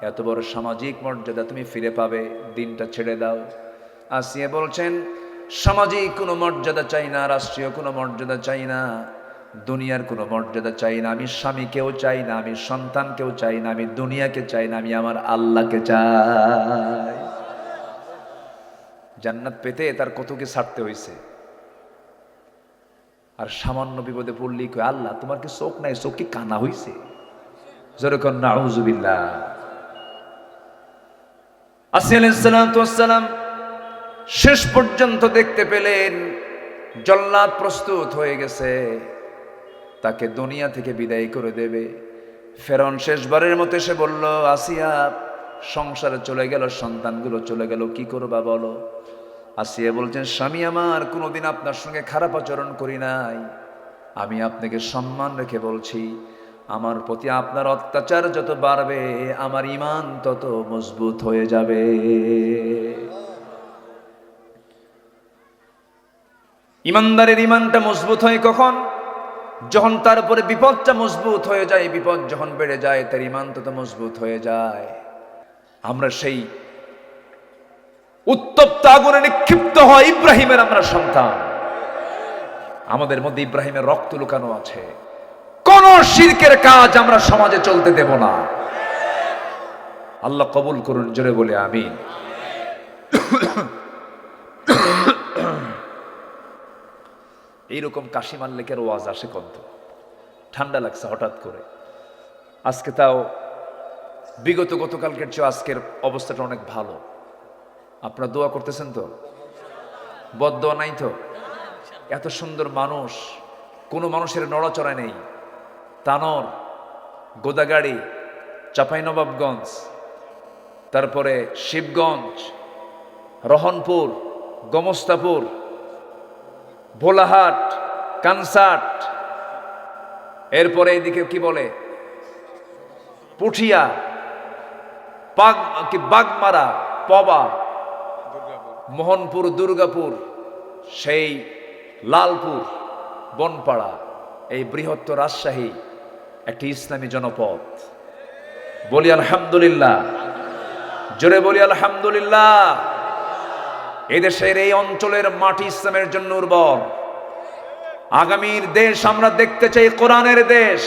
এত বড় সামাজিক মর্যাদা তুমি ফিরে পাবে, দিনটা ছেড়ে দাও। আসিয়া বলছেন, সামাজিক কোনো মর্যাদা চাই না, রাষ্ট্রীয় কোনো মর্যাদা চাই না, দুনিয়ার কোনো মর্যাদা চাই না, আমি স্বামীকেও চাই না, আমি সন্তানকেও চাই না, আমি দুনিয়াকে চাই না, আমি আমার আল্লাহকে চাই। জান্নাত পেতে তার কত কি ছাড়তে হয়েছে, আর সামান্য বিপদে পড়লি কই, আল্লাহ তোমার কি চোখ নাই, চোখ কি কানা হইছে? যেরকম নাউজুবিল্লাহ। আসিয়া আলাইহিস সালাতু ওয়াস সালাম শেষ পর্যন্ত দেখতে পেলেন জল্লাদ প্রস্তুত হয়ে গেছে, তাকে দুনিয়া থেকে বিদায় করে দেবে। ফেরাউন শেষবারের মতো এসে বলল, আসিয়া সংসারে চলে গেল, সন্তানগুলো চলে গেল, কি করবা বলো? আসিয়া বলছেন, স্বামী আমার, কোনোদিন আপনার সঙ্গে খারাপ আচরণ করি নাই, আমি আপনাকে সম্মান রেখে বলছি, আমার প্রতি আপনার অত্যাচার যত বাড়বে, আমার ঈমান তত মজবুত হয়ে যাবে। ইমানদারের ঈমানটা মজবুত হয় কখন? যখন তার উপরে বিপদটা মজবুত হয়ে যায়, বিপদ যখন বেড়ে যায়, তার ঈমান তত মজবুত হয়ে যায়। আমরা সেই উত্তপ্ত আগুনে নিক্ষিপ্ত হয় ইব্রাহিমের আমরা সন্তান, আমাদের মধ্যে ইব্রাহিমের রক্ত লুকানো আছে। কোন শিরকের কাজ আমরা সমাজে চলতে দেব না। আল্লাহ কবুল করুন, জোরে বলে আমিন। এইরকম কাশি মারলে কেন ওয়াজ আসে কত? ঠান্ডা লাগছে হঠাৎ করে। আজকে তাও গতকালকের চেয়ে আজকের অবস্থাটা অনেক ভালো। আপনারা দোয়া করতেছেন তো? বদদোয়া নাই তো? এত সুন্দর মানুষ, কোনো মানুষের নড়াচড়া নেই। তানোর, গোদাগাড়ি, চাঁপাইনবাবগঞ্জ, তারপরে শিবগঞ্জ, রহনপুর, গোমস্তাপুর, ভোলাহাট, কানসাট, এরপরে এদিকে কি বলে পুঠিয়া, বাগমারা, পবা, মোহনপুর, দুর্গাপুর, সেই লালপুর, বনপাড়া, এই বৃহত্তর রাজশাহী একটি ইসলামী জনপদ। বলি আলহামদুলিল্লাহ, জোরে বলি আলহামদুলিল্লাহ। এদেশের এই অঞ্চলের মাটি ইসলামের জন্য উর্বর। আগামীর দেশ আমরা দেখতে চাই কোরআনের দেশ।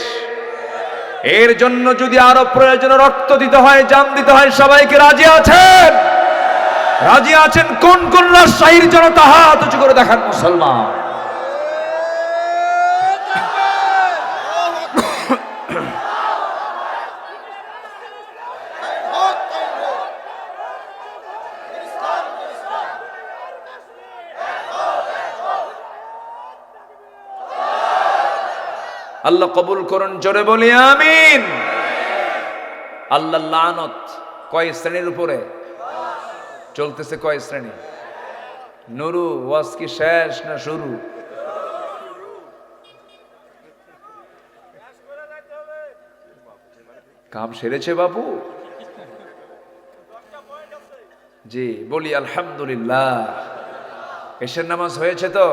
এর জন্য যদি আরো প্রয়োজনে রক্ত দিতে হয়, জান দিতে হয়, সবাইকে রাজি আছেন? রাজি আছেন? কোন কোন রাজশাহীর জনতা হাত উঁচু করে দেখান মুসলমান। আল্লাহ কবুল করুন, জোরে বলি আমিন। আল্লাহ লানত কয় শ্রেণীর উপরে চলতেছে? কয় শ্রেণী? নুরু, ওয়াজ কি শেষ না শুরু? কাম সেরেছে বাবু? জি, বলি আলহামদুলিল্লাহ। এশার নামাজ হয়েছে তো?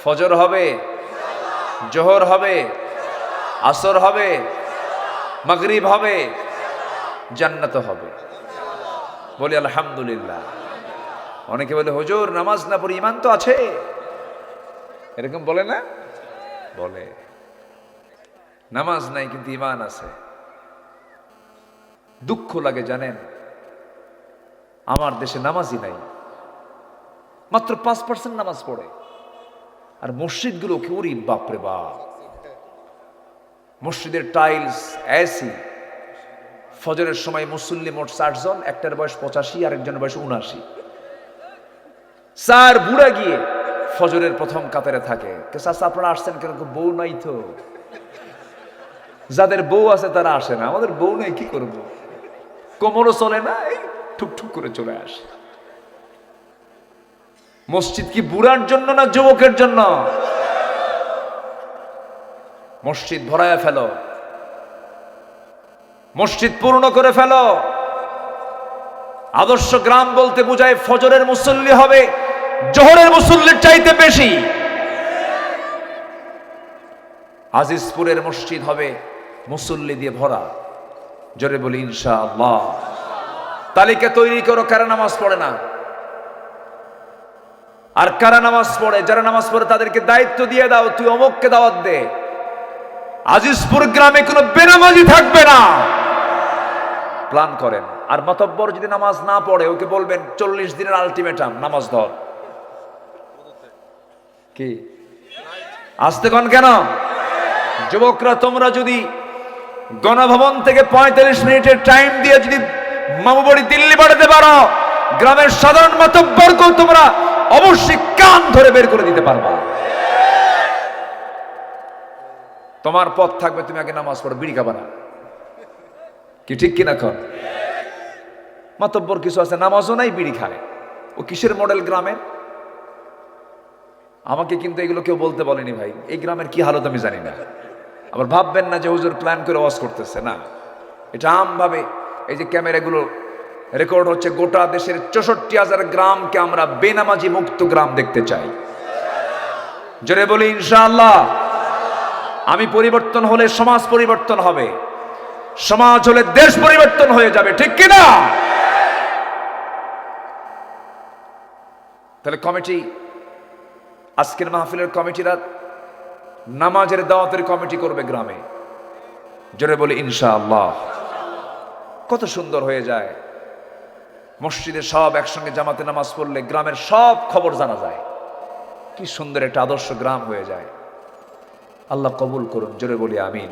ফজর হবে, জোহর হবে, আসর হবে, মাগরিব হবে, জান্নাত হবে। বলি আলহামদুলিল্লাহ। অনেকে বলে, হুজুর নামাজ না পড়ে ঈমান তো আছে, এরকম বলে না? বলে নামাজ নাই কিন্তু ঈমান আছে। দুঃখ লাগে জানেন, আমার দেশে নামাজই নাই, মাত্র 5% নামাজ পড়ে। আর মসজিদগুলো কি, ওরে বাপরে বাপ, মসজিদের টাইলস, এসি। ফজরের সময় মুসল্লি মোট 60 জন, একটার বয়স 85, আরেকজনের বয়স 79। 4 বুড়া গিয়ে ফজরের প্রথম কাতারে থাকে। চাচা আপনারা আসছেন কেন? বউ নাই তো। যাদের বউ আছে তারা আসে না, আমাদের বউ নাই, কি করবো? কোমরও চলে না, এই ঠুকঠুক করে চলে আসে। মসজিদ কি বুড়ার জন্য না যুবকের জন্য? মসজিদ ভরায় ফেলো, মসজিদ পূর্ণ করে ফেলো। আদর্শ গ্রাম বলতে বোঝায় ফজরের মুসল্লি হবে জোহরের মুসল্লির চাইতে বেশি। আজিজপুরের মসজিদ হবে মুসল্লি দিয়ে ভরা। জোরে বলি ইনশাআল্লাহ। তালিকা তৈরি করো কারা নামাজ পড়ে না আর কারা নামাজ পড়ে। যারা নামাজ পড়ে তাদেরকে দায়িত্ব দিয়ে দাও, তুই অমুককে দাওয়াত দে। আজিজপুর গ্রামে কোনো বেনামাজি থাকবে না, প্ল্যান করেন। আর মাতব্বর যদি নামাজ না পড়ে ওকে বলবেন 40 দিনের আলটিমেটাম, নামাজ ধর। কি আসতে কন কেন? যুবকরা তোমরা যদি গণভবন থেকে 45 মিনিটের টাইম দিয়ে যদি মামুবাড়ি দিল্লি পাঠাতে পারো, গ্রামের সাধারণ মাতব্বরকেও তোমরা অবশ্যই কান ধরে বের করে দিতে পারবা। তোমার পথ থাকবে, তুমি আগে নামাজ পড়ো, বিড়ি খাবা না। কি ঠিক কিনা কর? মাতব্বর কিছু আছে নামাজও নাই, বিড়ি খায়। ও কিসের মডেল গ্রামের? আমাকে কিন্তু এগুলো কেউ বলতে বলেনি ভাই। এই গ্রামের কি হালত আমি জানি না। আবার ভাববেন না যে হুজুর প্ল্যান করে ওয়াজ করতেছে, না। এটা আমভাবে এই যে ক্যামেরাগুলো রেকর্ড হচ্ছে, গোটা দেশের 64,000 গ্রামকে আমরা বেনামাজি মুক্ত গ্রাম দেখতে চাই। জোরে বলি ইনশাআল্লাহ। আমি পরিবর্তন হলে সমাজ পরিবর্তন হবে, সমাজ হলে দেশ পরিবর্তন হয়ে যাবে, ঠিক কিনা? তাহলে কমিটি, আজকের মাহফিলের কমিটিরা নামাজের দাওয়াতের কমিটি করবে গ্রামে। জোরে বলি ইনশাআল্লাহ। কত সুন্দর হয়ে যায়। মসজিদে সব একসঙ্গে জামাতে নামাজ পড়লে গ্রামের সব খবর জানা যায়। কি সুন্দর একটা আদর্শ গ্রাম হয়ে যায়। আল্লাহ কবুল করুন, জোরে বলি আমিন।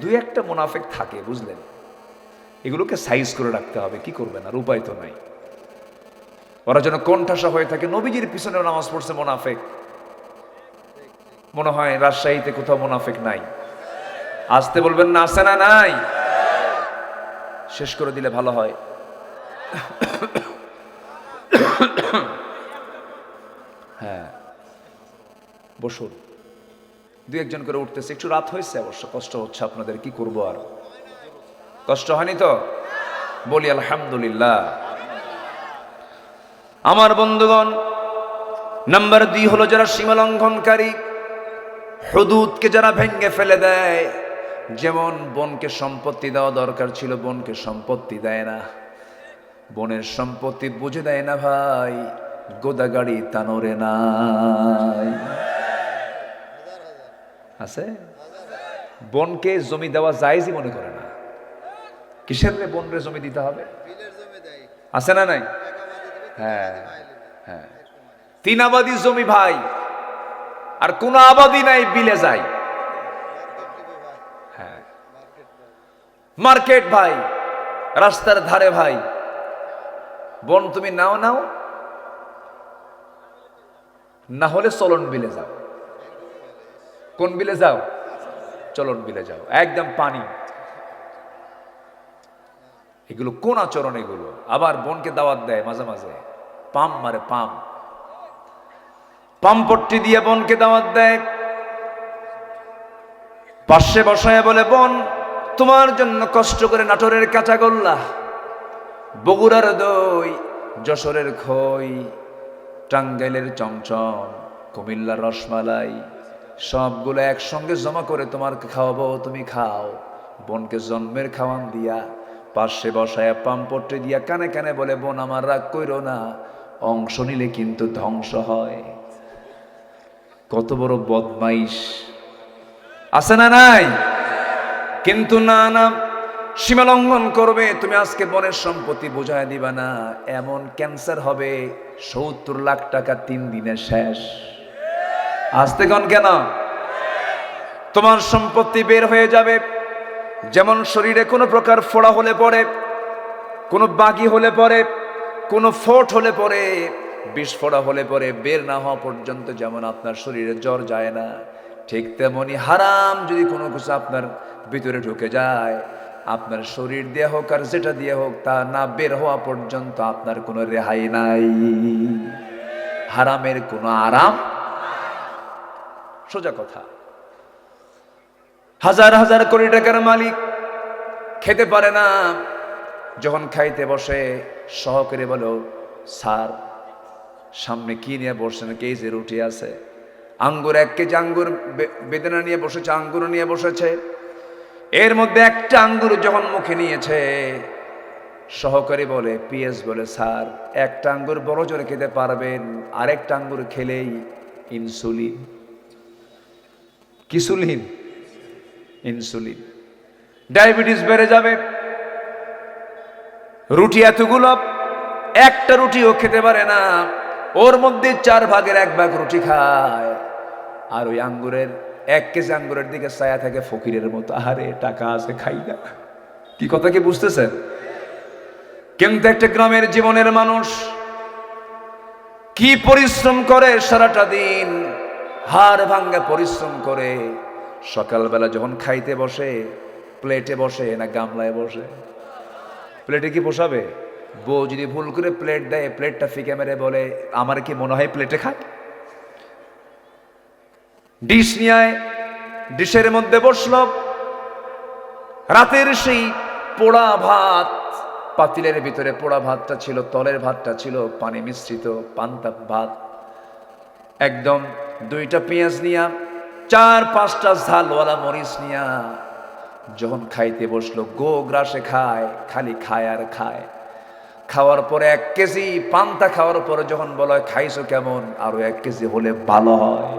দুই একটা মুনাফিক থাকে, বুঝলেন? এগুলোকে সাইজ করে রাখতে হবে। কি করবেন আর, উপায় তো নাই। ওরা যেন কোণঠাসা হয়ে থাকে। নবীজির পিছনে নামাজ পড়ছে মুনাফিক, মনে হয় রাজশাহীতে কোথাও মুনাফিক নাই। আসতে বলবেন না, আছে না নাই? শেষ করে দিলে ভালো হয়। হ্যাঁ, বসুন। দুই একজন করে উঠতেছে। একটু রাত হয়েছে অবশ্য, কষ্ট হচ্ছে আপনাদের। কি করবো আর, কষ্ট হয়নি তো? বলি আলহামদুলিল্লাহ। আমার বন্ধুগণ, নাম্বার 2 হলো যারা সীমা লঙ্ঘনকারী, হুদুদকে যারা ভেঙে ফেলে দেয়। যেমন বোনকে সম্পত্তি দেওয়া দরকার ছিল, বোনকে সম্পত্তি দেয় না। বোনের সম্পত্তি বুঝে দেয় না ভাই, গোদাগাড়ি তানোরে নাই আছে। বোনকে জমি দেওয়া জায়েজই মনে করে না। কিসের রে বোনরে জমি দিতে হবে? আছে না নাই? হ্যাঁ হ্যাঁ, 3 আবাদি জমি ভাই, আর কোন আবাদি নাই, বিলে যায়। হ্যাঁ, মার্কেট ভাই, রাস্তার ধারে ভাই। বোন তুমি নাও নাও, না হলে চলন বিলে যাও। কোন বিলে যাও? চলন বিলে যাও, একদম পানি। এগুলো কোন আচরণ এগুলো? আবার বোনকে দাওয়াত দেয় মাঝে মাঝে, পাম মারে, পাম্পট্টি দিয়ে বোনকে দাওয়াত দেয়। পাশে বসায় বলে, বোন তোমার জন্য কষ্ট করে নাটোরের কাঁচাগোল্লা, বগুড়ার দই, যশোরের খই, টাঙ্গাইলের চমচম, কুমিল্লার রসমালাই সবগুলো একসঙ্গে জমা করে তোমাকে খাওয়াবো, তুমি খাও। বোনকে জন্মের খাওয়ান দিয়া পাশে বসায় পাম্পট্টি দিয়া কানে কানে বলে, বোন আমার রাগ কইরো না, অংশ নিলে কিন্তু ধ্বংস হয়। কত বড় বদমাইশ, আছে না নাই? কিন্তু না না, সীমা লঙ্ঘন করবে। তুমি আজকে বোনের সম্পত্তি বোঝায় দিবা না, এমন ক্যান্সার হবে 70 লাখ টাকা 3 দিনে শেষ। আসতে কন কেন? তোমার সম্পত্তি বের হয়ে যাবে। যেমন শরীরে কোনো প্রকার ফোড়া হলে পরে, কোনো বাগি হলে পরে, কোনো ফোট হলে পরে, বিস্ফোরা হলে পরে বের না হওয়া পর্যন্ত যেমন আপনার শরীরে জ্বর যায় না, ঠিক তেমনি হারাম যদি কোনো কিছু আপনার ভিতরে ঢুকে যায়, আপনার শরীর দিয়ে হোক আর যেটা দিয়ে হোক, তা না বের হওয়া পর্যন্ত আপনার কোনো রেহাই নাই। হারামের কোনো আরাম। সোজা কথা। হাজার হাজার কোটি টাকার মালিক খেতে পারে না, যখন খাইতে বসে সহকারী বলো, স্যার সামনে কি নিয়ে বসছেন? কেজি রুটি আছে, আঙ্গুর 1 কেজি আঙ্গুর বেদনা নিয়ে বসেছে, আঙ্গুর নিয়ে বসেছে। এর মধ্যে একটা আঙ্গুর যখন মুখে নিয়েছে, সহকারী বলে, পিএস বলে, স্যার একটা আঙ্গুর বড় জোরে খেতে পারবেন, আরেকটা আঙ্গুর খেলেই ইনসুলিন। কিসুলিন? ইনসুলিন। ডায়াবেটিস বেড়ে যাবে। রুটি এতগুলো, একটা রুটিও খেতে পারে না, ওর মধ্যে 4 ভাগের 1 ভাগ রুটি খায়, আর ওই আঙ্গুরের 1 কেজি আঙ্গুরের দিকে ছায়া থাকে ফকিরের মতো। আরে টাকা আছে, খাই না। কি কথা কি বুঝতেছেন? কিন্তু একটা গ্রামের জীবনের মানুষ কি পরিশ্রম করে সারাটা দিন, হাড় ভাঙ্গা পরিশ্রম করে, সকালবেলা যখন খাইতে বসে, প্লেটে বসে না গামলায় বসে? প্লেটে কি বসাবে? বউ যদি ভুল করে প্লেট দেয়, প্লেটটা ফিকে মেরে বলে, আমার কি মনে হয় প্লেটে খায়? ডিশ নিয়ে ডিশের মধ্যে বসলো, রাতের সেই পোড়া ভাত, পাতিলের ভিতরে পোড়া ভাতটা ছিল, তলের ভাতটা ছিল পানি মিশ্রিত পান্তা ভাত, একদম 2টা পেঁয়াজ নিয়া, 4-5টা ঝালওয়ালা মরিচ নিয়া যখন খাইতে বসলো, গো গ্রাসে খায়, খালি খায় আর খায়। খাওয়ার পরে 1 কেজি পান্তা খাওয়ার পরে যখন বলা হয় খাইছো কেমন, আরো 1 কেজি হলে ভালো হয়।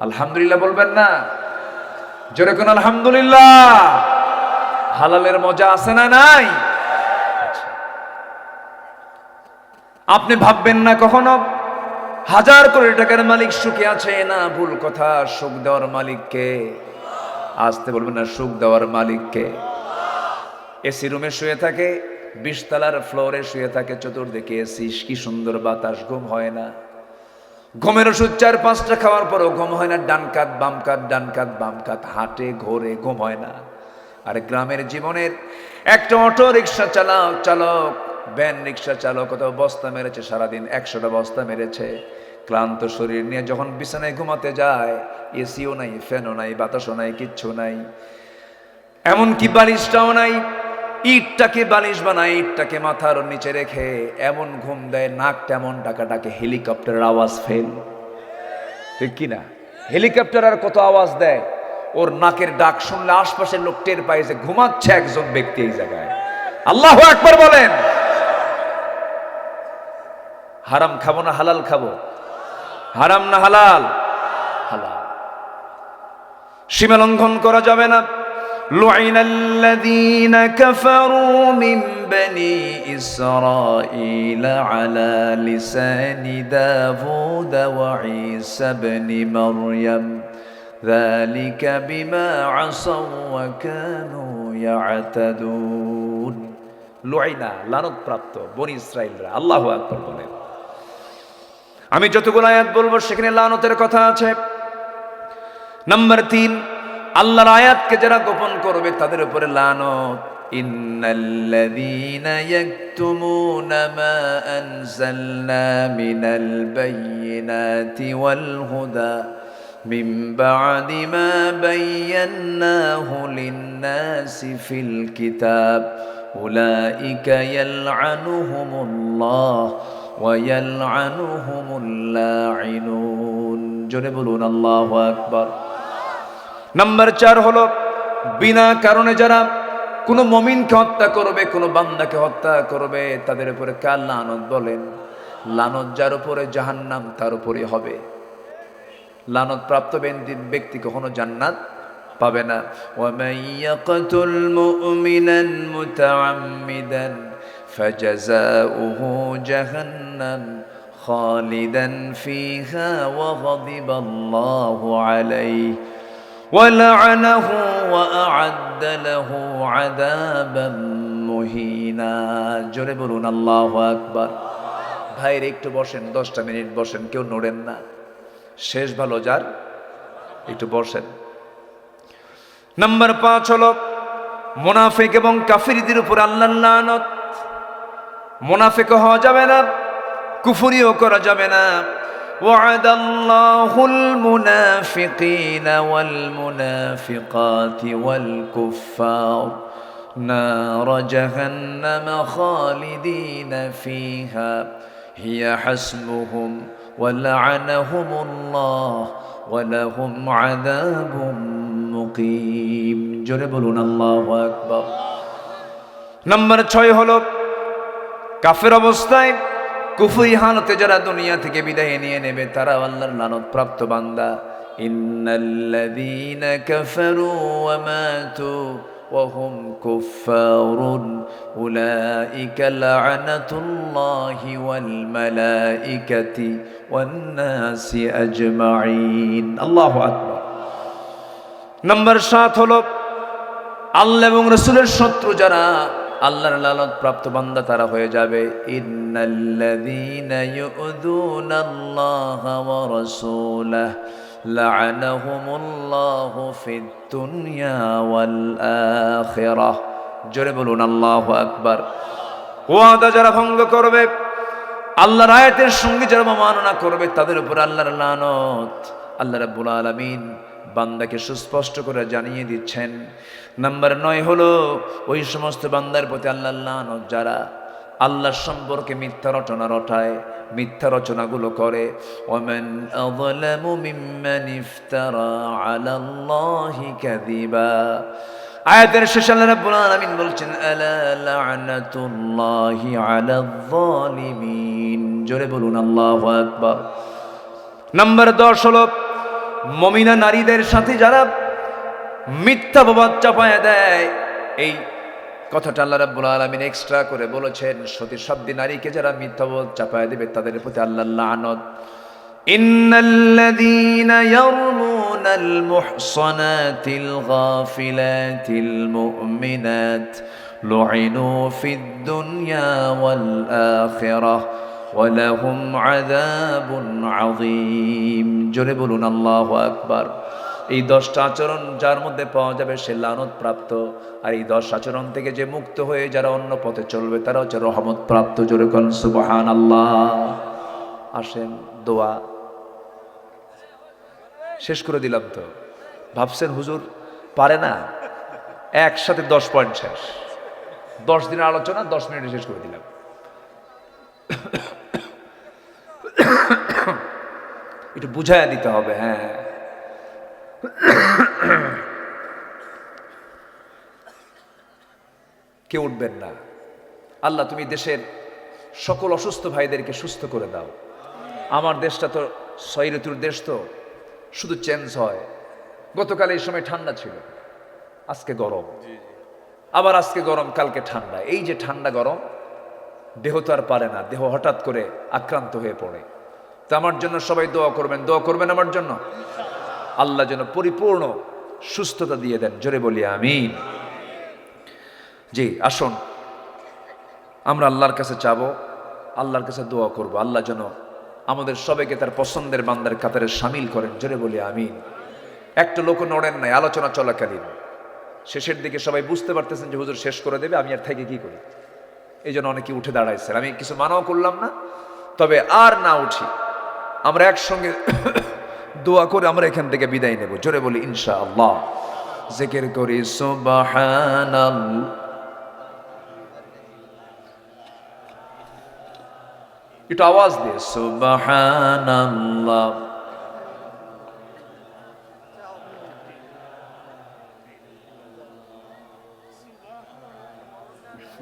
আলহামদুলিল্লাহ বলবেন না? জোরে কোন আলহামদুলিল্লাহ। হালালের মজা আছে না নাই? আপনি ভাববেন না কখনো হাজার কোটি টাকার মালিক সুখে আছে না? ভুল কথা। সুখ দেওয়ার মালিককে, আসতে বলবেন না, সুখ দেওয়ার মালিককে। এসি রুমে শুয়ে থাকে, 20 তলার ফ্লোরে শুয়ে থাকে, চতুর্দিকে এসি, কি সুন্দর বাতাস, ঘুম হয় না। ঘুমের ওষুধ 4-5টা খাওয়ার পরও ঘুম হয় না। ডান কাত বাম কাত, ডান কাত বাম কাত, হাঁটে ঘোরে, ঘুম হয় না। আর গ্রামের জীবনের একটা অটো রিক্সা চালক, ভ্যান রিক্সা চালক, কোথাও বস্তা মেরেছে সারাদিন, 100টা বস্তা মেরেছে, ক্লান্ত শরীর নিয়ে যখন বিছানায় ঘুমাতে যায়, এসিও নাই, ফ্যানও নাই, বাতাসও নাই, কিচ্ছু নাই, এমনকি বালিশটাও নাই। ইটটাকে বালিশ বানায়, ইটটাকে মাথার নিচে রেখে এমন ঘুম দেয়, নাকটা এমন ডাকে হেলিকপ্টারের আওয়াজ ফেল। ঠিক কিনা? হেলিকপ্টার আর কত আওয়াজ দেয়, ওর নাকের ডাক শুনলে আশপাশের লোক টের পায় যে ঘুমাচ্ছে একজন ব্যক্তি এই জায়গায়। আল্লাহু আকবার বলেন। হারাম খাবো না হালাল খাবো? হারাম না হালাল? হালাল। সীমা লঙ্ঘন করা যাবে না। لعن الذين كفروا من بني إسرائيل على لسان داود وعيسى بن مريم ذلك بما عصوا وكانوا يعتدون। লুআইনা, লানত প্রাপ্ত বনি ইসরাইলরা। আল্লাহু আকবার বলেন। আমি যতগুলো আয়াত বলবো সেখানে লানতের কথা আছে। নাম্বার 3, আল্লাহর আয়াতকে যারা গোপন করবে তাদের উপরে লানত। ইন্নাল্লাযীনা ইয়াকতুমুনা মা আনজালনা মিনাল বায়্যিনাতি ওয়াল হুদা মিন বা'দি মা বায়্যানাহু লিন-নাসি ফিল কিতাব উলাইকা ইয়ালআনুহুমুল্লাহ ওয়া ইয়ালআনুহুমুল লাঈনুন। জোরে বলুন আল্লাহু আকবার। নাম্বার 4 হলো, বিনা কারণে যারা কোনো মুমিনকে হত্যা করবে, কোনো বান্দাকে হত্যা করবে, তাদের উপরে কার লানত বলেন? লানত যার উপরে জাহান্নাম তার উপরে হবে। লানত প্রাপ্ত ব্যক্তি কখনো জান্নাত পাবে না। ওয়া মান ইয়াকতুল মুমিনান মুতাআম্মিদান ফাজাযাউহু জাহান্নাম খালিদান ফিহা ওয়া গাদিবাল্লাহু আলাইহি وَلَعَنَهُ وَأَعَدَّ لَهُ عَذَابًا مُهِينًا। জোরে বলুন আল্লাহু আকবার। ভাইরে একটু বসেন, 10টা মিনিট বসেন, কেউ নড়েন না। শেষ ভালো যার, একটু বসেন। নাম্বার 5 হলো মুনাফিক এবং কাফিরদের উপর আল্লাহর লানত। মুনাফিক হওয়া যাবে না, কুফরিও করা যাবে না। وعد الله المنافقين والمنافقات والكفار نار جهنم خالدين فيها هي حسبهم ولعنهم الله ولهم عذاب মুকিম। জোরে বলুন আল্লাহু আকবার। নাম্বার 6 হলো কাফের অবস্থায় কুফরি হালতে যারা দুনিয়া থেকে বিদায় নিয়ে নেবে তারা আল্লাহর লানত প্রাপ্ত বান্দা। ইন্নাল্লাযীনা কাফারু ওয়া মাতু ওয়া হুম কুফফারুন উলাইকা লা'নাতুল্লাহি ওয়াল মালাইকাতি ওয়ান নাসি আজমাইন। আল্লাহু আকবার। নাম্বার 7 হলো আল্লাহ এবং রাসূলের শত্রু যারা আল্লাহর লানত প্রাপ্ত বান্দা তারা হয়ে যাবে ইন্নাল্লাযীনা ইউযুনাল্লাহা ওয়া রাসূলাহু লা'নাহুমুল্লাহু ফিদ দুনিয়া ওয়াল আখিরাহ। জোরে বলুন আল্লাহু আকবার। ওয়াদা যারা ভঙ্গ করবে, আল্লাহর আয়াতের সঙ্গে যারা অবমাননা করবে তাদের উপর আল্লাহর লানত। আল্লাহ রাব্বুল আলামিন বান্দাকে সুস্পষ্ট করে জানিয়ে দিচ্ছেন। নাম্বার 9 হলো ওই সমস্ত বান্দার প্রতি আল্লাহর লানত যারা আল্লাহর সম্পর্কে মিথ্যা রচনা রটায়, মিথ্যা রচনাগুলো করে। ওয়ামান আযলামু মিম্মান ইফতারা আলাল্লাহি কাযিবা। আয়াতের শেষে আল্লাহ রাব্বুল আলামিন বলছেন আলা লা'নাতুল্লাহি আলায যালিমিন। জোরে বলুন আল্লাহু আকবার। নাম্বার 10 হলো মুমিনা নারীদের সাথে যারা মিথ্যা অপবাদ চাপায়া দেয়। এই কথাটা আল্লাহ রাব্বুল আলামিন এক্সট্রা করে বলেছেন, সতী সাধ্বী নারীকে যারা মিথ্যা অপবাদ চাপায়া দেবে তাদের প্রতি আল্লাহর লানত। ইন্নাল্লাযীনা ইয়ারমুনাল মুহসানাতিল গাফিলাতিল মুমিনাত লুইনু ফিদ দুনিয়া ওয়াল আখিরাহ ওয়ালাহুম আযাবুন আযীম। জোরে বলুন আল্লাহু আকবার। এই 10টা আচরণ যার মধ্যে পাওয়া যাবে সে লানত প্রাপ্ত, আর এই 10 আচরণ থেকে যে মুক্ত হয়ে যারা অন্য পথে চলবে তারা হচ্ছে রহমত প্রাপ্ত। জোরে বলুন সুবহানাল্লাহ। আসেন দোয়া শেষ করে দিলাম। তো ভাবছেন হুজুর পারে না, একসাথে 10 পয়েন্ট শেষ। 10 দিনের আলোচনা 10 মিনিটে শেষ করে দিলাম। একটু বুঝাইয়া দিতে হবে। হ্যাঁ, কেউ উঠবেন না। আল্লাহ তুমি দেশের সকল অসুস্থ ভাইদেরকে সুস্থ করে দাও। আমার দেশটা তো 6 ঋতুর দেশ, তো শুধু চেঞ্জ হয়। গতকাল এই সময় ঠান্ডা ছিল, আজকে গরম, আবার আজকে গরম, কালকে ঠান্ডা। এই যে ঠান্ডা গরম, দেহ তো আর পারে না, দেহ হঠাৎ করে আক্রান্ত হয়ে পড়ে। তো আমার জন্য সবাই দোয়া করবেন, দোয়া করবেন আমার জন্য। আল্লাহ যেন পরিপূর্ণ সুস্থতা দিয়ে দেন। জোরে বলি আমিন। জি, আসুন আমরা আল্লাহর কাছে চাবো, আল্লাহর কাছে দোয়া করব। আল্লাহ যেন আমাদের সবাইকে তার পছন্দের বান্দার কাতারে শামিল করেন। জোরে বলি আমিন। একটা লোক নড়েন নাই আলোচনা চলাকালীন। শেষের দিকে সবাই বুঝতে পারতেছেন যে হুজুর শেষ করে দেবে, আমি আর থেকে কি করি। এই জন্য অনেকে উঠে দাঁড়াইছেন। আমি কিছু মানাও করলাম না, তবে আর না উঠি, আমরা একসঙ্গে দোয়া করে আমরা এখান থেকে বিদায় নেব। জোরে বলি ইনশাআল্লাহ। জিকির করি সুবহানাল্লাহ। একটু আওয়াজ দিয়ে সুবহানাল্লাহ।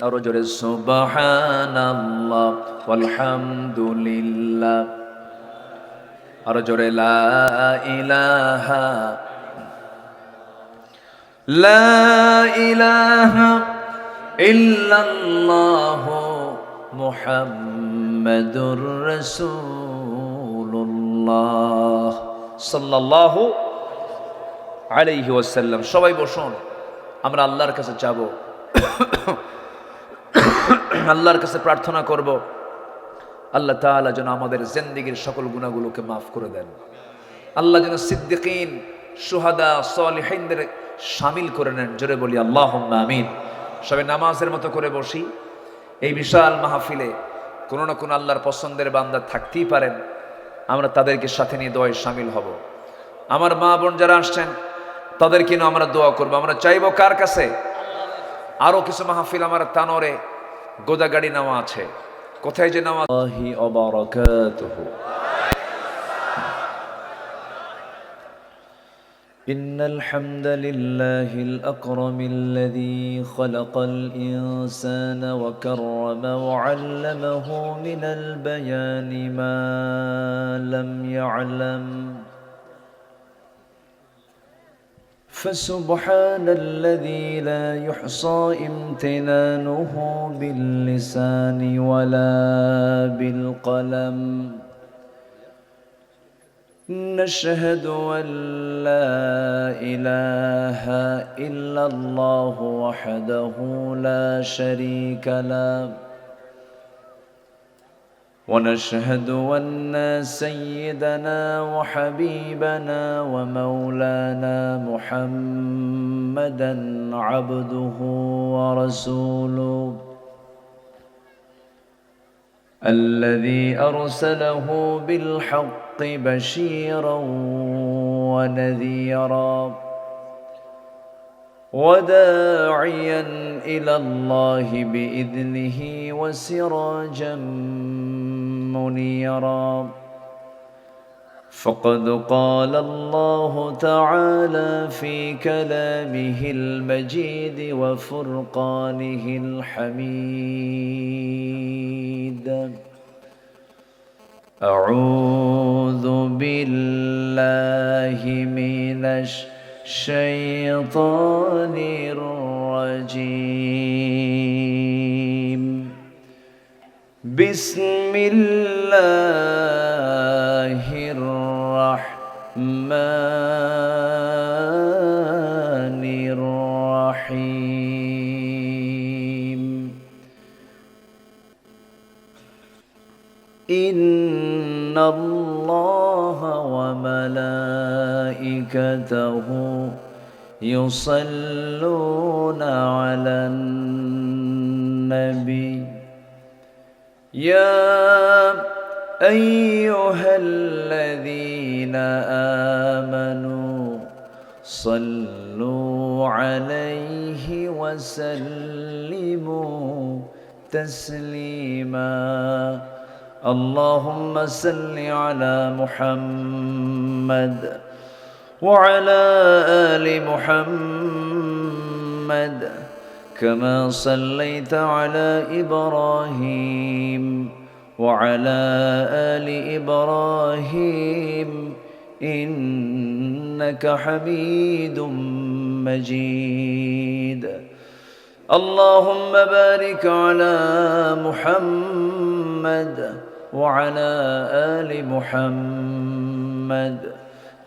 আরো জোরে সুবহানাল্লাহ ওয়ালহামদুলিল্লাহ। আরো জোরে লা ইলাহা ইল্লাল্লাহু মুহাম্মাদুর রাসূলুল্লাহ সাল্লাল্লাহু আলাইহি ওয়াসাল্লাম। সবাই বসুন, আমরা আল্লাহর কাছে চাবো, আল্লাহর কাছে প্রার্থনা করব আল্লাহ তাআলা যেন আমাদের জিন্দেগীর সকল গুনাহগুলোকে মাফ করে দেন। আল্লাহ যেন সিদ্দিকিন, শুহাদা, সালিহিনদের শামিল করে নেন। জোরে বলি আল্লাহুম্মা আমিন। সবাই নামাজের মতো করে বসি। এই বিশাল মাহফিলে কোনো না কোনো আল্লাহর পছন্দের বান্দা থাকতেই পারেন, আমরা তাদেরকে সাথে নিয়ে দোয়ায় শামিল হব। আমার মা বোন যারা আসছেন তাদেরকে নিয়ে আমরা দোয়া করবো। আমরা চাইবো কার কাছে? আরো কিছু মাহফিল আমার তানোরে গোদাগাড়ি নেওয়া আছে, কোথায় যে নেওয়া। إن الحمد لله الأكرم الذي خلق الإنسان وكرم وعلمه من البيان ما لم يعلم فسبحان الذي لا يحصى امتنانه باللسان ولا بالقلم نشهد أن لا إله إلا الله وحده لا شريك له ونشهد أن سيدنا وحبيبنا ومولانا محمدا عبده ورسوله الذي أرسله بالحق بشيرا ونذيرا وداعيا إلى الله بإذنه وسراجا منيرا فقد قال الله تعالى في كلامه المجيد وفرقانه الحميد أعوذ بالله من الشيطان الرجيم بسم الله الرحمن الرحيم إن الله وملائكته يصلون على النبي يا أيها الذين آمنوا صلوا عليه وسلموا تسليما اللهم صل على محمد وعلى آل محمد كما صليت على إبراهيم وعلى آل إبراهيم إنك حميد مجيد اللهم بارك على محمد وعلى آل محمد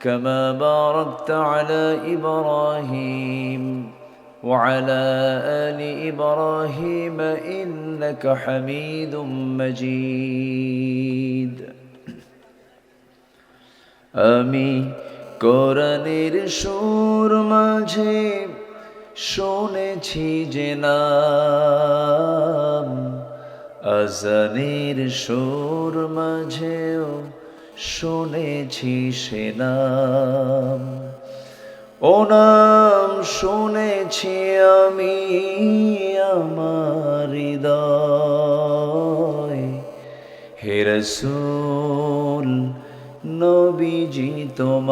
كما باركت على إبراهيم وعلى آل إبراهيم إنك حميد مجيد আমি কোরআনের সুর মাঝে শুনেছি যে নাম আজানের সুর মাঝেও শুনেছি সে নাম ও নাম শুনেছি আমি আমার হৃদয় হে রাসূল নবীজি তোমায়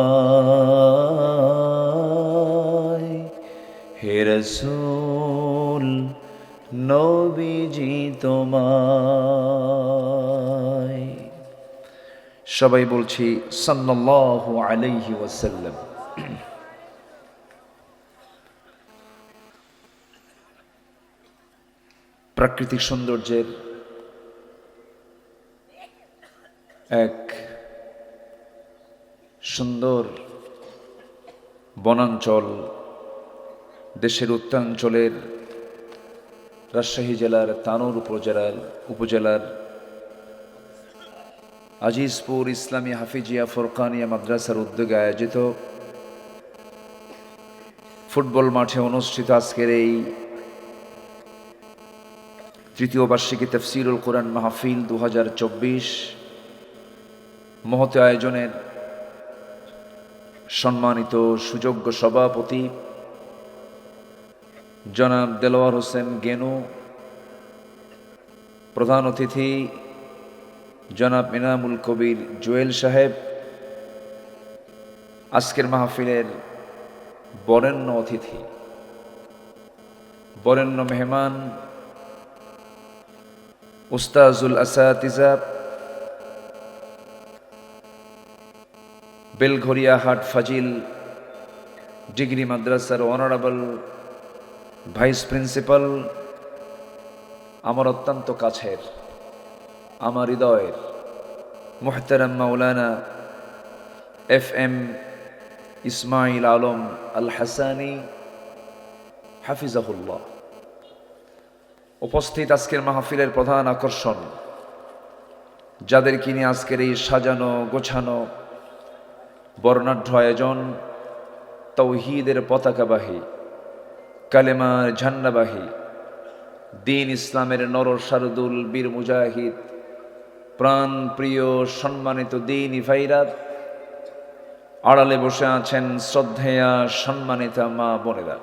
হে রাসূল নবীজি তোমায় সবাই বলছি সাল্লাল্লাহু আলাইহি ওয়াসাল্লাম। প্রাকৃতিক সৌন্দর্যের এক সুন্দর বনাঞ্চল দেশের উত্তরাঞ্চলের রাজশাহী জেলার তানোর উপজেলার আজিজপুর ইসলামী হাফিজিয়া ফোরকানিয়া মাদ্রাসার উদ্যোগে আয়োজিত ফুটবল মাঠে অনুষ্ঠিত আজকের এই তৃতীয় বার্ষিকী তাফসীরুল কোরআন মাহফিল 2024 মহৎ আয়োজনের সম্মানিত সুযোগ্য সভাপতি জনাব দেলোয়ার হোসেন গেনু, প্রধান অতিথি জনাব ইনামুল কবির জুয়েল সাহেব, আজকের মাহফিলের বরেণ্য অতিথি, বরেণ্য মেহমান উস্তাজুল আসাতিজা, বেলঘরিয়া হাট ফাজিল ডিগ্রি মাদ্রাসার অনারেবল ভাইস প্রিন্সিপাল, আমার অত্যন্ত কাছের, আমার হৃদয়ের মুহতারাম মাওলানা FM ইসমাইল আলম আল হাসানি হাফিজাহুল্লাহ। উপস্থিত আজকের মাহফিলের প্রধান আকর্ষণ, যাদেরকে নিয়ে আজকের এই সাজানো গোছানো বর্ণাঢ্য আয়োজন, তাওহীদের পতাকাবাহী, কালেমার ঝান্ডাবাহী, দ্বীন ইসলামের নর শারদুল বীর মুজাহিদ, প্রাণ প্রিয় সম্মানিত দ্বীনি ভাইরা, আড়ালে বসে আছেন শ্রদ্ধেয়া সম্মানিতা মা বোনেরা।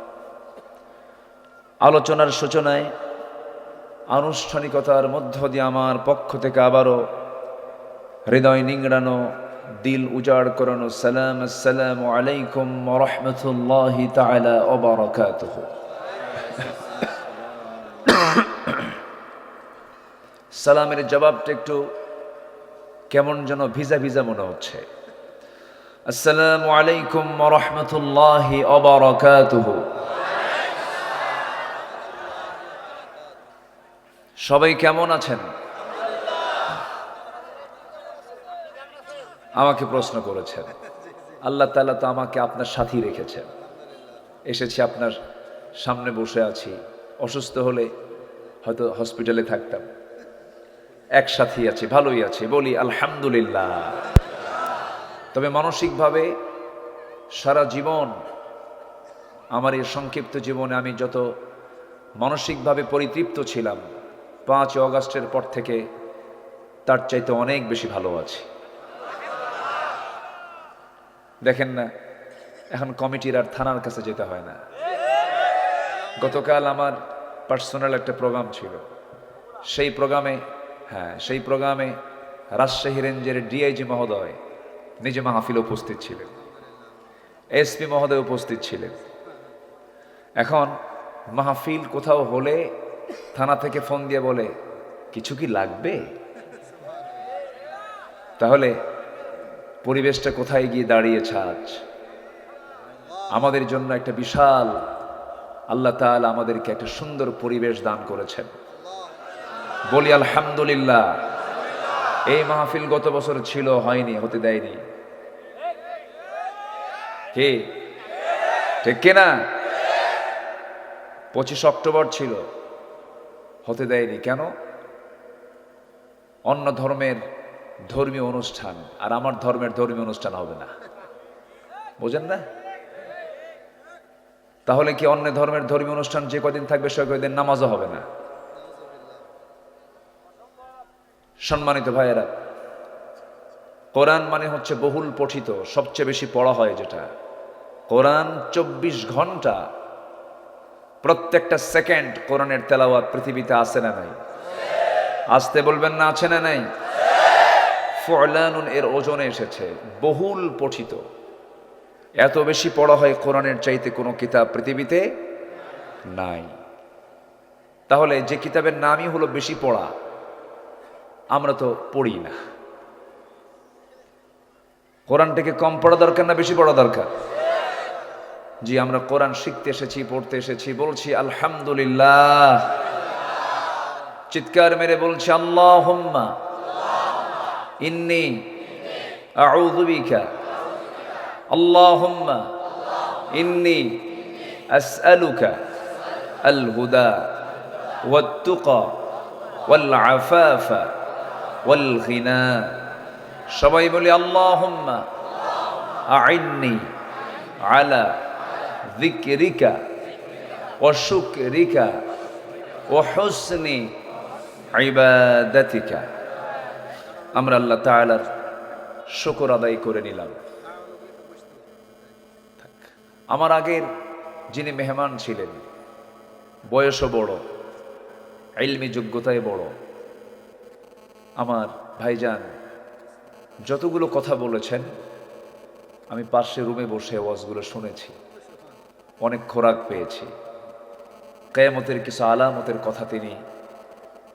আলোচনার সূচনায় আনুষ্ঠানিকতার মধ্য দিয়ে আমার পক্ষ থেকে আবারও হৃদয় নিংড়ানো, দিল উজাড় করানো সালাম, আসসালামু আলাইকুম ওয়া রাহমাতুল্লাহি তাআলা ওয়া বারাকাতুহু। সালামের জবাবটা একটু কেমন যেন ভিজা ভিজা মনে হচ্ছে। আসসালামু আলাইকুম ওয়া রাহমাতুল্লাহি ওয়া বারাকাতুহু। সবাই কেমন আছেন? আমাকে প্রশ্ন করেছেন, আল্লাহ তাআলা তো আমাকে আপনার সাথী রেখেছেন, এসেছি আপনার সামনে বসে আছি। অসুস্থ হলে হয়তো হসপিটালে থাকতাম, একসাথে আছি, ভালোই আছি, বলি আলহামদুলিল্লাহ। তবে মানসিকভাবে সারা জীবন, আমার এই সংক্ষিপ্ত জীবনে আমি যত মানসিকভাবে পরিতৃপ্ত ছিলাম, 5 অগাস্টের পর থেকে তার চাইতে অনেক বেশি ভালো আছি। দেখেন না, এখন কমিটির আর থানার কাছে যেতে হয় না। গতকাল আমার পার্সোনাল একটা প্রোগ্রাম ছিল, সেই প্রোগ্রামে রাজশাহী রেঞ্জের DIG মহোদয় নিজে মাহফিলে উপস্থিত ছিলেন, SP মহোদয় উপস্থিত ছিলেন। এখন মাহফিল কোথাও হলে থানা থেকে ফোন দিয়ে বলে, কিছু কি লাগবে? তাহলে পরিবেশটা কোথায় গিয়ে দাঁড়িয়েছে আজ? আমাদের জন্য একটা বিশাল, আল্লাহ তাআলা আমাদেরকে একটা সুন্দর পরিবেশ দান করেছেন, বলি আলহামদুলিল্লাহ। এই মাহফিল গত বছর ছিল, হয়নি, হতে দেয়নি, কে ঠিক কিনা? 25 অক্টোবর ছিল, হতে দেয়নি কেন? অন্য ধর্মের ধর্মীয় অনুষ্ঠান আর আমার ধর্মের ধর্মীয় অনুষ্ঠান হবে না, বোঝেন না? তাহলে কি অন্য ধর্মের ধর্মীয় অনুষ্ঠান যে কদিন থাকবে সে কদিন নামাজও হবে না? সম্মানিত ভাইয়েরা, কোরআন মানে হচ্ছে বহুল পঠিত, সবচেয়ে বেশি পড়া হয় যেটা কোরআন। 24 ঘন্টা, প্রত্যেকটা সেকেন্ড কোরআনের তেলাওয়াত পৃথিবীতে আছে না নাই? আসতে বলবেন না, আছে না নাই? ফুলানুন এর ওজনে এসেছে, বহুল পঠিত। এত বেশি পড়া হয় কোরআনের চাইতে কোনো কিতাব পৃথিবীতে নাই। তাহলে যে কিতাবের নামই হলো বেশি পড়া, আমরা তো পড়ি না। কোরআনটাকে কম পড়া দরকার না বেশি পড়া দরকার? জি, আমরা কোরআন শিখতে এসেছি, পড়তে এসেছি, বলছি আলহামদুলিল্লাহ। চিৎকার মেরে বলছি আল্লাহুম্মা ইন্নী আউযু বিকা, আল্লাহুম্মা ইন্নী আসআলুকা আল হুদা ওয়াত তুকা ওয়াল আফাফা ওয়াল গিনা। সবাই বলি আল্লাহুম্মা আইন্নি আলা যিকরিকা ওয়া শুকরিকা ওয়া হুসনি ইবাদাতিকা। আমরা আল্লাহ তাআলার শুকর আদায় করে নিলাম। আমার আগের যিনি মেহমান ছিলেন, বয়সও বড়, ইলমি যোগ্যতায় বড়, আমার ভাইজান যতগুলো কথা বলেছেন আমি পাশে রুমে বসে ওয়াজগুলো শুনেছি, অনেক খোরাক পেয়েছি। কিয়ামতের কিছু আলামতের কথা তিনি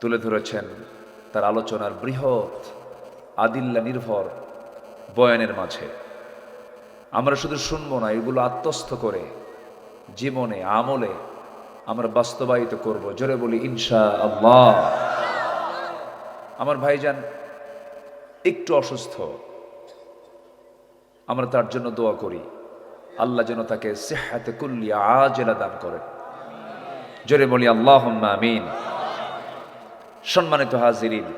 তুলে ধরেছেন তার আলোচনার বৃহৎ আদিল্লা নির্ভর বয়ানের মাঝে। আমরা শুধু শুনবো না, এগুলো আত্মস্থ করে জীবনে আমলে আমরা বাস্তবায়িত করব। জোরে বলি ইনশাআল্লাহ। আমার ভাইজান একটু অসুস্থ, আমরা তার জন্য দোয়া করি, আল্লাহ যেন তাকে সিহহাতে কুল্লিয়া আজেলা দান করেন। জোরে বলি আল্লাহুম্মা আমিন। সম্মানিত হাজিরিন,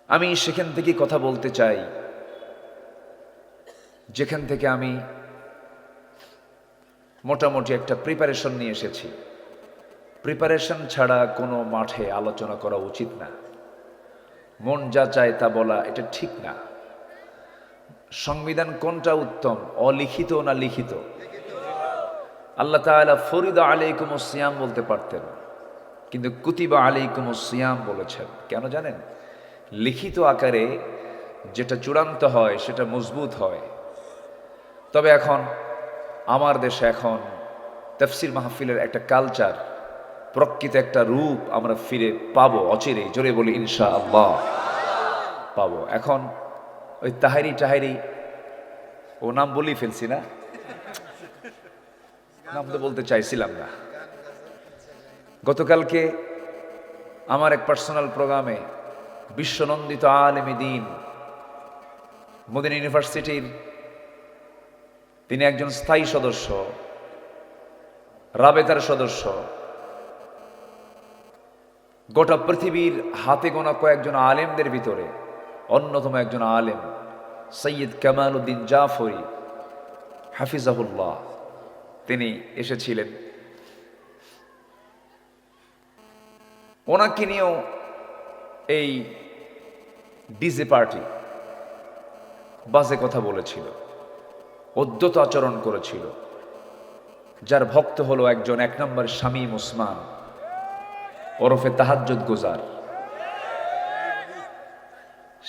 আমি সেখান থেকে কথা বলতে চাই যেখান থেকে আমি মোটামুটি একটা প্রিপারেশন নিয়ে এসেছি। প্রিপারেশন ছাড়া কোনো মাঠে আলোচনা করা উচিত না। মন যা চায় তা বলা এটা ঠিক না। সংবিধান কোনটা উত্তম, অলিখিত না লিখিত? আল্লাহ তাআলা ফরিদা আলাইকুমুস সিয়াম বলতে পারতেন, কিন্তু কুতিবা আলাইকুমুস সিয়াম বলেছেন। কেন জানেন? লিখিত আকারে যেটা চূড়ান্ত হয় সেটা মজবুত হয়। তবে এখন আমার দেশে এখন তাফসীর মাহফিলের একটা কালচার, প্রকৃত একটা রূপ আমরা ফিরে পাবো অচিরেই। জোরে বলি ইনশাআল্লাহ পাবো। এখন ওই তাহেরি ও নাম বলেই ফেলছি না, নাম তো বলতে চাইছিলাম না। গতকালকে আমার এক পার্সোনাল প্রোগ্রামে বিশ্বনন্দিত আলেম দ্বীন মদিনা ইউনিভার্সিটির তিনি একজন স্থায়ী সদস্য, রাবেতার সদস্য, গোটা পৃথিবীর হাতে গোনা কয়েকজন আলেমদের ভিতরে অন্যতম একজন আলেম সৈয়দ কামাল উদ্দিন জাফরি হাফিজাহুল্লাহ, তিনি এসেছিলেন। ওনাকে নিয়েও এই ডিজে পার্টি বাজে কথা বলেছিল, অদ্যত আচরণ করেছিল। যার ভক্ত হলো একজন 1 নম্বর শামীম ওসমান ওরফে তাহাজ্জুদ গুজার।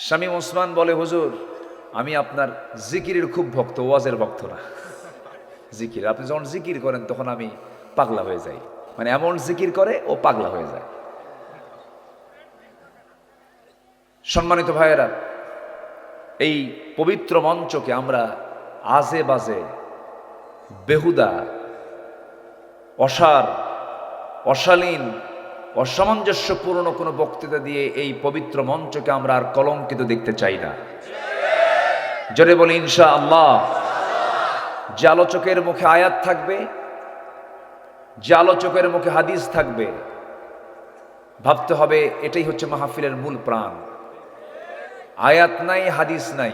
শামীম ওসমান বলে, হুজুর আমি আপনার জিকিরের খুব ভক্ত, ওয়াজের ভক্ত না। জিকির আপনি যখন জিকির করেন তখন আমি পাগলা হয়ে যাই, মানে এমন জিকির করে ও পাগলা হয়ে যায়। সম্মানিত ভাইয়েরা, এই পবিত্র মঞ্চকে আমরা আজে বাজে, বেহুদা, অসার, অশালীন, অসামঞ্জস্যপূর্ণ কোনো বক্তৃতা দিয়ে এই পবিত্র মঞ্চকে আমরা আর কলঙ্কিত দেখতে চাই না। জোরে বলি ইনশাআল্লাহ। যে আলোচকের মুখে আয়াত থাকবে, যে আলোচকের মুখে হাদিস থাকবে, ভাবতে হবে এটাই হচ্ছে মাহফিলের মূল প্রাণ। আয়াত নাই, হাদিস নাই,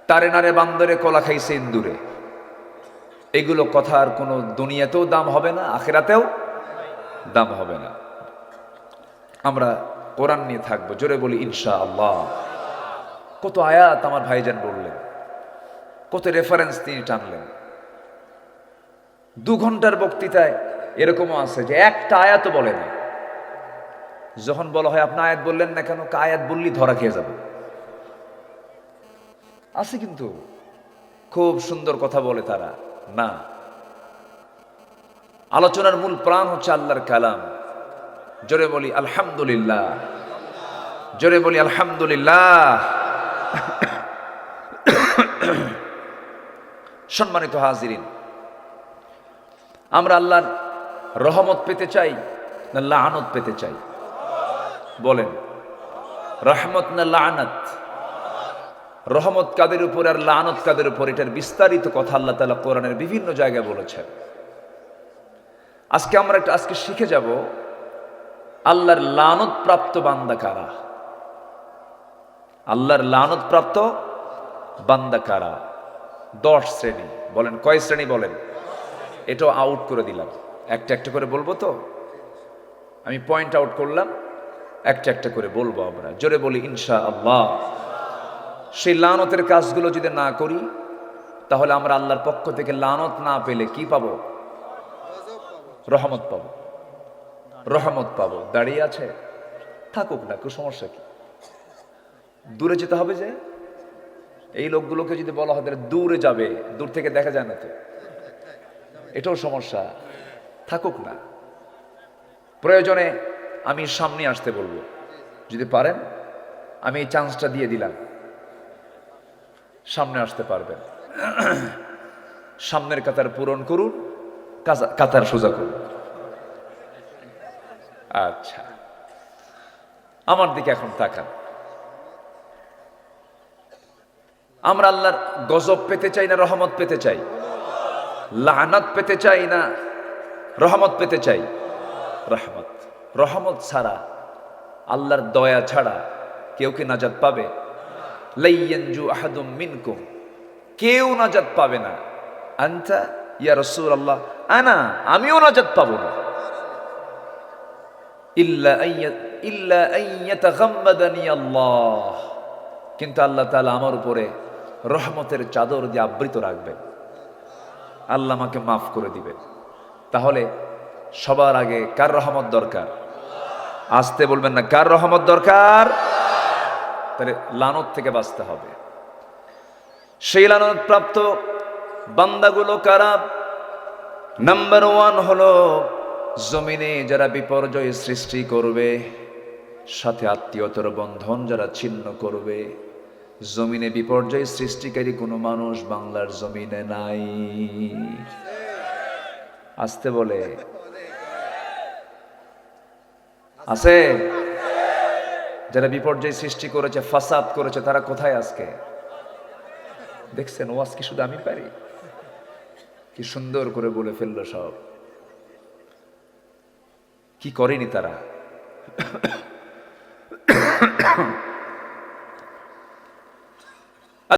তারে নারে বান্দরে কলা খাইছে ইন্দুরে, এগুলো কথার কোনো দুনিয়াতেও দাম হবে না, আখিরাতেও দাম হবে না। আমরা কোরআন নিয়ে থাকবো। জোরে বলি ইনশাআল্লাহ। কত আয়াত আমার ভাইজান বললেন, কত রেফারেন্স তিনি টানলেন। 2 ঘন্টার বক্তৃতায় এরকমও আছে যে একটা আয়াতও বলে না। যখন বলা হয় আপনি আয়াত বললেন না কেন, আয়াত বললেই ধরা খেয়ে যাবে। আছে কিন্তু খুব সুন্দর কথা বলে তারা। না, আলোচনার মূল প্রাণ হচ্ছে আল্লাহর কালাম। জোরে বলি আলহামদুলিল্লাহ, জোরে বলি আলহামদুলিল্লাহ। সম্মানিত হাজিরিন, আমরা আল্লাহর রহমত পেতে চাই না লাআনত পেতে চাই? বলেন, রহমত না লাআনত? রহমত কাদের উপর আর লাআনত কাদের উপর, এটার বিস্তারিত কথা আল্লাহ তাআলা কোরআনের বিভিন্ন জায়গায় বলেছেন। আজকে শিখে যাব আল্লাহর লানত প্রাপ্ত বান্দা কারা। আল্লাহর লানত প্রাপ্ত বান্দা কারা? 10 শ্রেণী। বলেন কয় শ্রেণী? বলেন। এটাও আউট করে দিলাম, একটা একটা করে বলবো তো। আমি পয়েন্ট আউট করলাম, একটা একটা করে বলবো আমরা, জোরে বলি ইনশাআল্লাহ। সেই লানতের কাজগুলো যদি না করি তাহলে আমরা আল্লাহর পক্ষ থেকে লানত না পেলে কি পাবো? রহমত পাবো, রহমত পাবো। দাঁড়িয়ে আছে, থাকুক না, কোনো সমস্যা কি? দূরে যেতে হবে যে? এই লোকগুলোকে যদি বলা হয় দূরে যাবে, দূর থেকে দেখা যায় না তো, এটাও সমস্যা। থাকুক না, প্রয়োজনে আমি সামনে আসতে বলবো, যদি পারেন আমি এই চান্সটা দিয়ে দিলাম, সামনে আসতে পারবেন। সামনের কাতার পূরণ করুন, কাতার সোজা করুন। আচ্ছা, আমার দিকে এখন তাকান। আমরা আল্লাহর গজব পেতে চাই না রহমত পেতে চাই? লানাত পেতে চাই না রহমত পেতে চাই? রহমত। রহমত ছাড়া, আল্লাহর দয়া ছাড়া কেউ কি নাজাত পাবে? লাইয়ানজু আহাদুম মিনকুম, কেউ নাজাত পাবে না। আনতা ইয়া রাসূলুল্লাহ, আমিও নাজাত পাবো না। ইল্লা আইয়াতাগাম্মাদানি আল্লাহ, কিন্তু আল্লাহ তাআলা আমার উপরে রহমতের চাদর দিয়ে আবৃত রাখবেন, আল্লাহ আমাকে মাফ করে দিবেন। তাহলে সবার আগে কার রহমত দরকার? আসতে বলবেন না, কার রহমত দরকার? তাহলে লানত থেকে বাঁচতে হবে। সেই লানত প্রাপ্ত বান্দাগুলো কারা? নাম্বার 1 হলো জমিনে যারা বিপর্যয় সৃষ্টি করবে, সাথে আত্মীয়তার বন্ধন যারা ছিন্ন করবে। জমিনে বিপর্যয় সৃষ্টিকারী কোনো মানুষ বাংলার জমিনে নাই। আসতে বলে আছে? যারা বিপর্যয় সৃষ্টি করেছে, ফাসাদ করেছে, তারা কোথায় আজকে? দেখছেন ওয়াজ কি শুধু আমি পারি? কি সুন্দর করে বলে ফেললো সব। কি করেনি তারা?